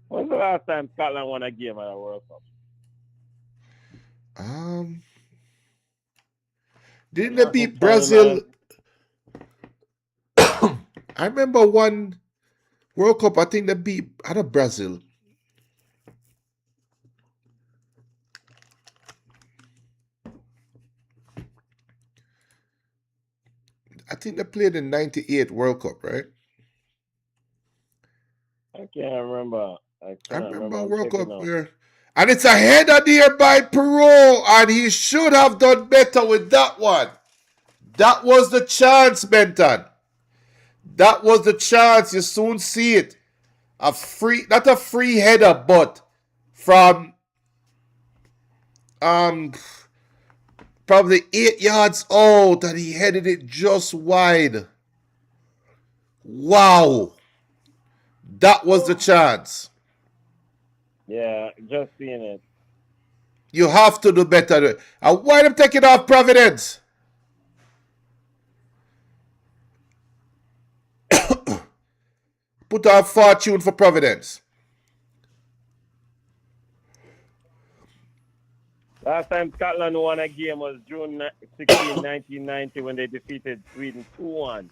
When's the last time Scotland won a game at a World Cup? Didn't they beat Brazil? I remember one World Cup, I think they beat Brazil. I think they played in '98 World Cup, right? I can't remember. I remember World Cup where, and it's a header there by Perot, and he should have done better with that one. That was the chance, Benton. That was the chance. You soon see it. Not a free header, but from probably 8 yards out, and he headed it just wide. Wow. That was the chance. Yeah, just seeing it. You have to do better. And why them taking off Providence? Put on fortune for Providence. Last time Scotland won a game was June 16, 1990, when they defeated Sweden 2-1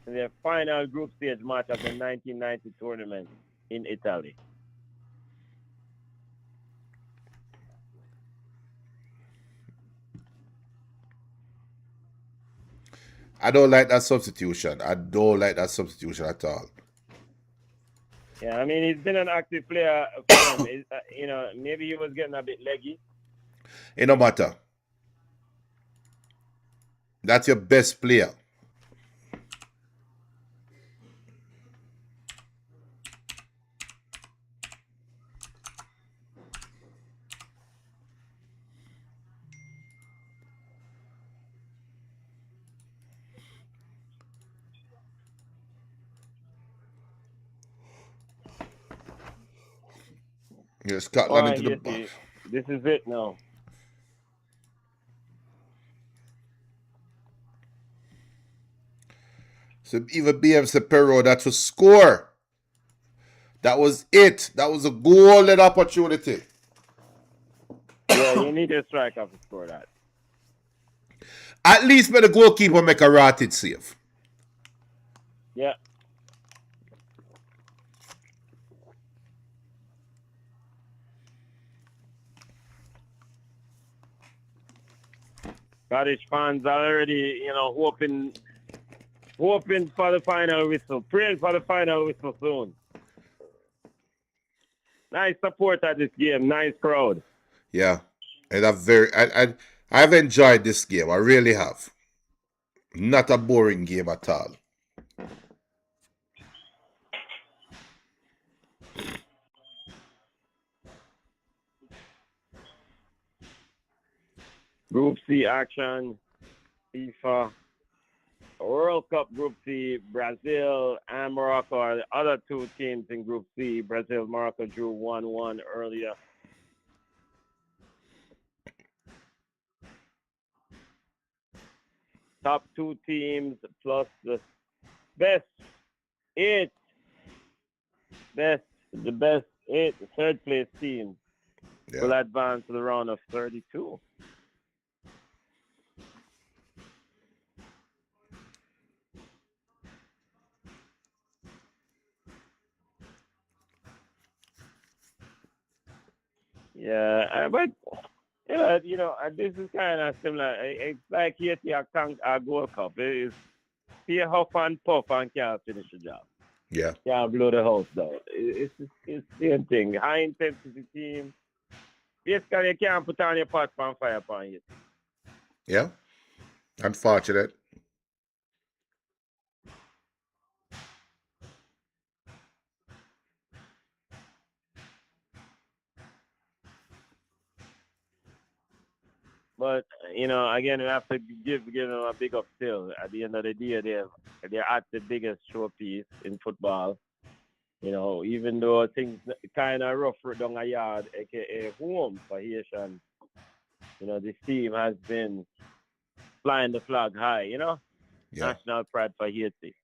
in their final group stage match of the 1990 tournament in Italy. I don't like that substitution. I don't like that substitution at all. Yeah, I mean, he's been an active player for him. Maybe he was getting a bit leggy. It no matter. That's your best player. Yeah, Scotland into the box. This is it now. So even BM Sepero, that was score. That was it. That was a golden opportunity. Yeah, you need a striker to score that. At least when the goalkeeper make a rotted save. Yeah. Scottish fans already, hoping for the final whistle, praying for the final whistle soon. Nice support at this game, nice crowd. Yeah, and I've enjoyed this game. I really have. Not a boring game at all. Group C action, FIFA World Cup Group C, Brazil and Morocco are the other two teams in Group C. Brazil, Morocco drew 1-1 earlier. Top two teams plus the best eight, the third place team will advance to the round of 32. Yeah, but this is kind of similar. It's like Haiti a Gold Cup. It's see huff and puff and can't finish the job. Yeah, Can't blow the house down. It's the same thing. High intensity team. Basically, you can't put on your pot on fire upon it. yeah. Unfortunate. But again, we have to give them a big up still. At the end of the day, they're at the biggest showpiece in football. Even though things kind of rough down a yard, aka home for Haitian, this team has been flying the flag high. Yeah. National pride for Haiti.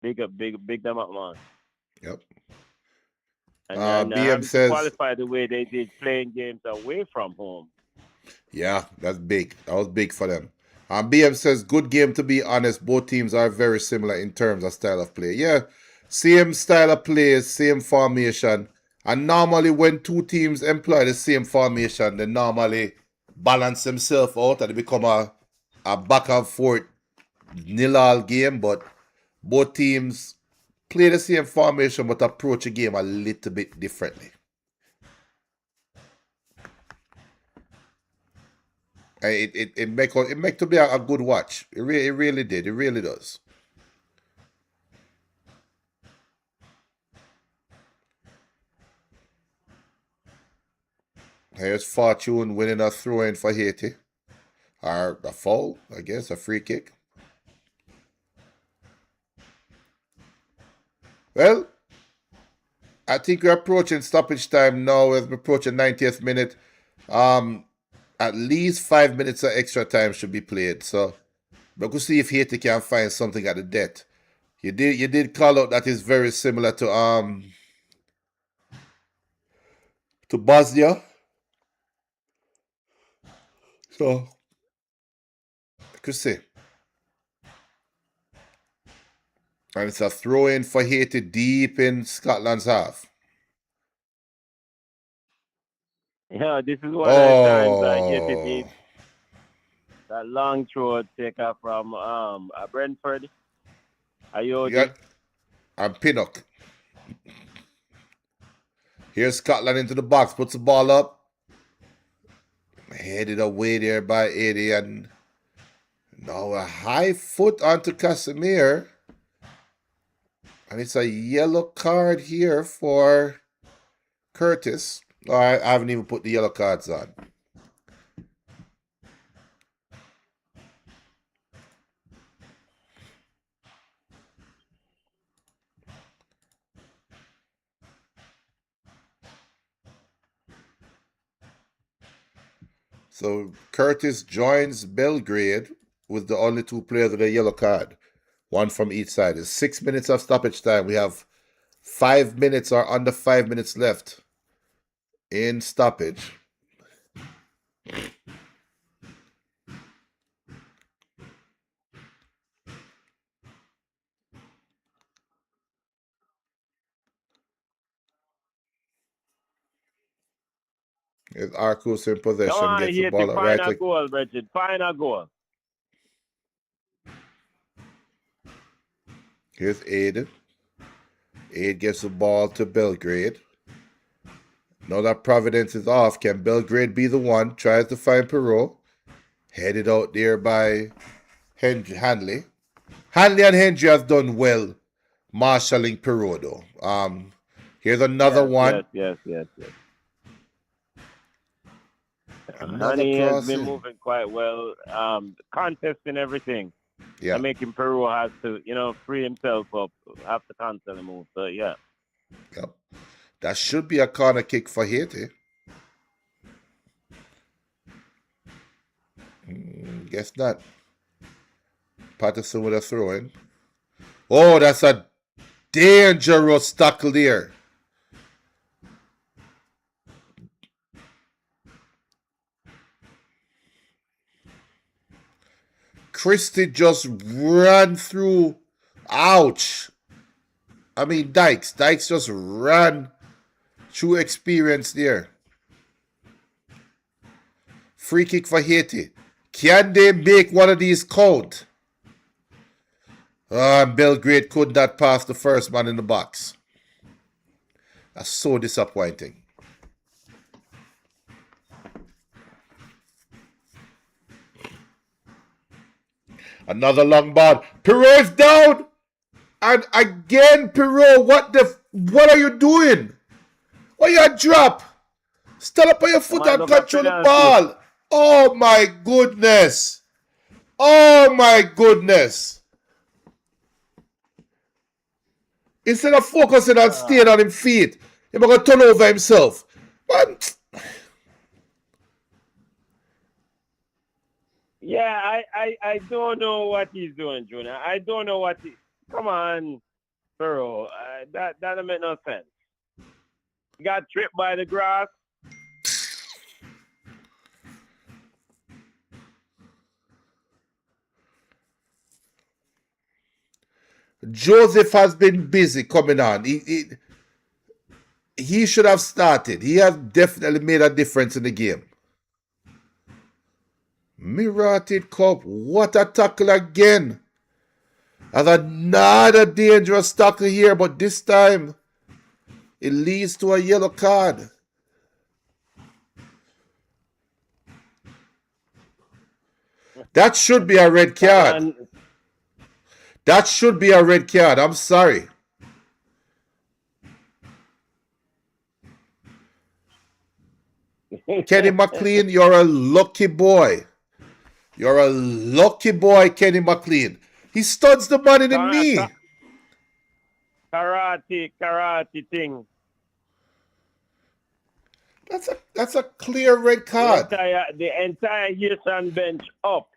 Big up, big them up, man. Yep. And BM having to says, qualify the way they did, playing games away from home. yeah, that's big. That was big for them. BM says, good game to be honest. Both teams are very similar in terms of style of play. Yeah, same style of play, same formation. And normally, when two teams employ the same formation, they normally balance themselves out and it become a back and forth nil all game. But both teams play the same formation but approach a game a little bit differently. It make to be a good watch. It really did. It really does. Here's Fortune winning a throw in for Haiti. Or a foul, I guess, a free kick. Well, I think we're approaching stoppage time now. We're approaching 90th minute. At least 5 minutes of extra time should be played. So we could see if Haiti can find something at the death. You did call out that is very similar to Bosnia. So I could see. And it's a throw in for Haiti deep in Scotland's half. Yeah, this is one of the times I get it. Oh, That long throw taker from Brentford, yeah, Ayodi. and Pinnock. Here's Scotland into the box, puts the ball up. Headed away there by 80, and now a high foot onto Casimir. And it's a yellow card here for Curtis. Oh, I haven't even put the yellow cards on. So Curtis joins Belgrade with the only two players with a yellow card. One from each side. It's 6 minutes of stoppage time. We have 5 minutes or under 5 minutes left in stoppage. If Arcus in Come possession, on, gets the Haiti, ball at right final leg. goal, Bridget. Final goal. Here's Aid. Aid gets the ball to Belgrade. Now that Providence is off, can Belgrade be the one? Tries to find Perot. Headed out there by Hanley. Hanley and Hendry have done well marshalling Perot though. Here's another one. Yes. Another Honey has cross been in. moving quite well. Contest and everything. Yeah. And making Peru has to, free himself up after constantly move. So yeah. Yep. That should be a corner kick for Haiti. Guess not. Patterson with a throw in. Oh, that's a dangerous tackle there. Christie just ran through. Ouch. I mean, Dykes. Dykes just ran through experience there. Free kick for Haiti. Can they make one of these count? Belgrade could not pass the first man in the box. That's so disappointing. Another long ball. Perot's down. And again, Perot, what are you doing? Why you drop? Stand up on your foot and control the ball. Oh my goodness. Oh my goodness. Instead of focusing on staying on his feet, he's going to turn over himself. But Yeah, I don't know what he's doing, Junior. I don't know what he. Come on, Burrow. That don't make no sense. He got tripped by the grass. Joseph has been busy coming on. He should have started. He has definitely made a difference in the game. Mirated Cup. What a tackle again. As another dangerous tackle here, but this time it leads to a yellow card. That should be a red card. That should be a red card. I'm sorry. Kenny McLean, you're a lucky boy. You're a lucky boy, Kenny McLean. He studs the man in the knee. Karate thing. That's a clear red card. The entire Houston bench up.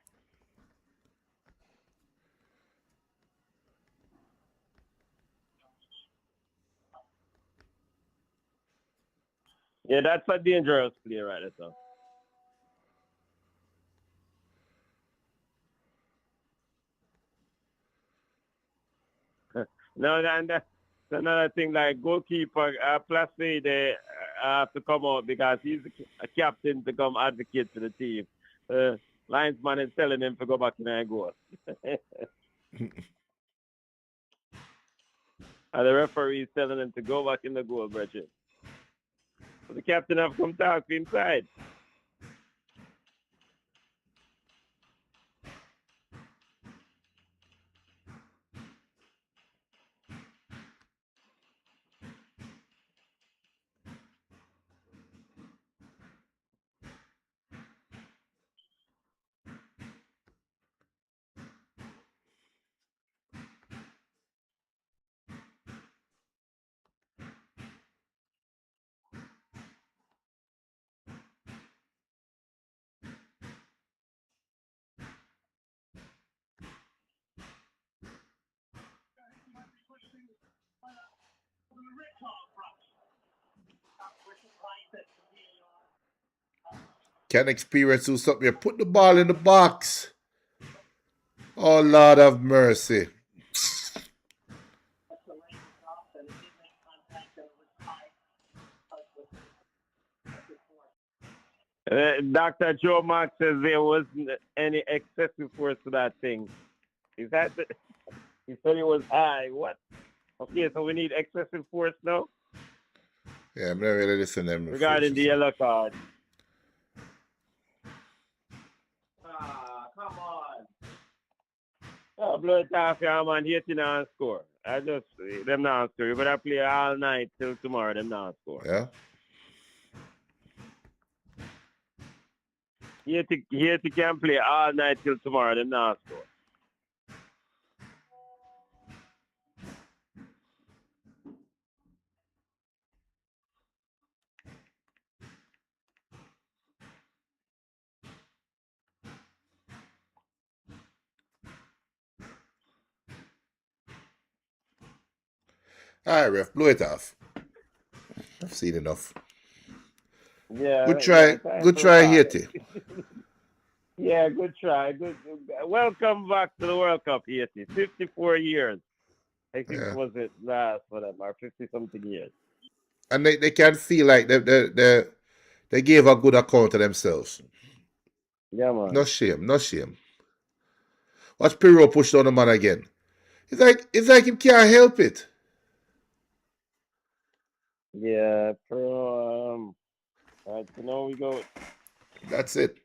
Yeah, that's a dangerous play right there. No, and that's another thing. Like goalkeeper, Placide, they have to come out because he's a captain to come advocate for the team. Linesman is telling him to go back in and goal. And the referee is telling him to go back in the goal, Bridget. So the captain have come talk inside. Can experience do something here. Put the ball in the box. Oh, Lord have mercy. Dr. Joe Mark says there wasn't any excessive force to that thing. He said it was high. What? Okay, so we need excessive force now? Yeah, I'm not really listening to them. Regarding the yellow card. Come on. Oh, blow it off your man. Haiti not score. Them not score. You better play all night till tomorrow. Them not score. Yeah. Haiti can play all night till tomorrow. Them not score. All right, ref, blow it off. I've seen enough. Yeah. Good try. Good try, Haiti. Yeah, good try. Good. Welcome back to the World Cup, Haiti. 54 years. I think was it last for them, or 50-something years. And they can feel like they gave a good account of themselves. Yeah, man. No shame, no shame. Watch Pirro push down the man again. It's like he can't help it. Yeah, right, we go. That's it.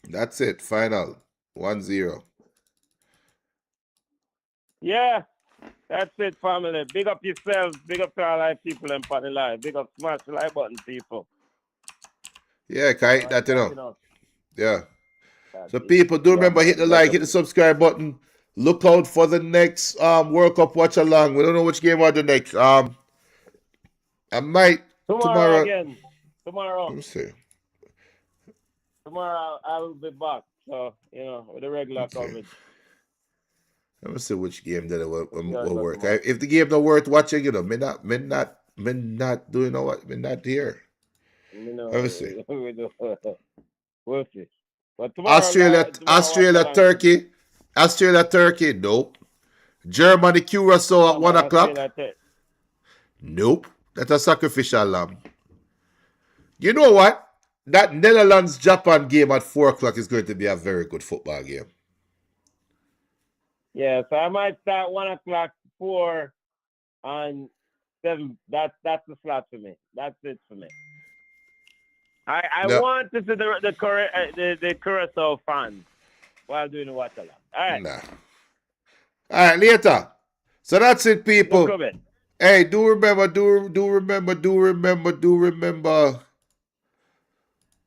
That's it. Final. 1-0. Yeah, that's it, family. Big up yourselves. Big up to all our people and party live. Big up, smash the like button, people. Yeah, Kai, All right, that Yeah. That's So it. people, do Yeah, remember hit man. the Bless like, up. hit the subscribe button. Look out for the next World Cup watch along. We don't know which game are the next. I might Tomorrow tomorrow. again. Let Tomorrow. me see. Tomorrow I will be back. So, with the regular Okay. coverage. Let me see which game that Yeah, will go work. tomorrow. If the game not worth watching, me not doing what, me not here. Let me see. We'll see. But tomorrow watch along. Australia, Turkey, nope. Germany, Curacao at No, 1 man, o'clock, Australia, nope. That's a sacrificial lamb. You know what? That Netherlands Japan game at 4 o'clock is going to be a very good football game. Yeah, so I might start 1 o'clock, 4 on 7. That's the slot for me. That's it for me. I No, want to see the Curacao fans while doing the watch along. All right. nah. All right, later. So that's it, Look people. up it. Hey, do remember.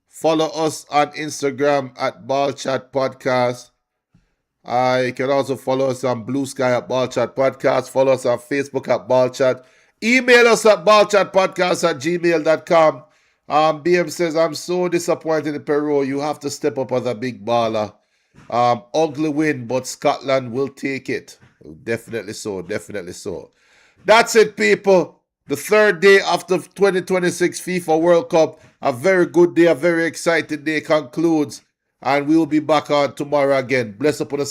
Follow us on Instagram at Ball Chat Podcast. You can also follow us on Blue Sky at Ball Chat Podcast. Follow us on Facebook at Ball Chat. Email us at ballchatpodcast@gmail.com. BM says, I'm so disappointed in Peru. You have to step up as a big baller. Ugly win, but Scotland will take it. Definitely so. Definitely so. That's it, people. The third day after 2026 FIFA World Cup. A very good day, a very exciting day concludes. And we'll be back on tomorrow again. Bless upon us.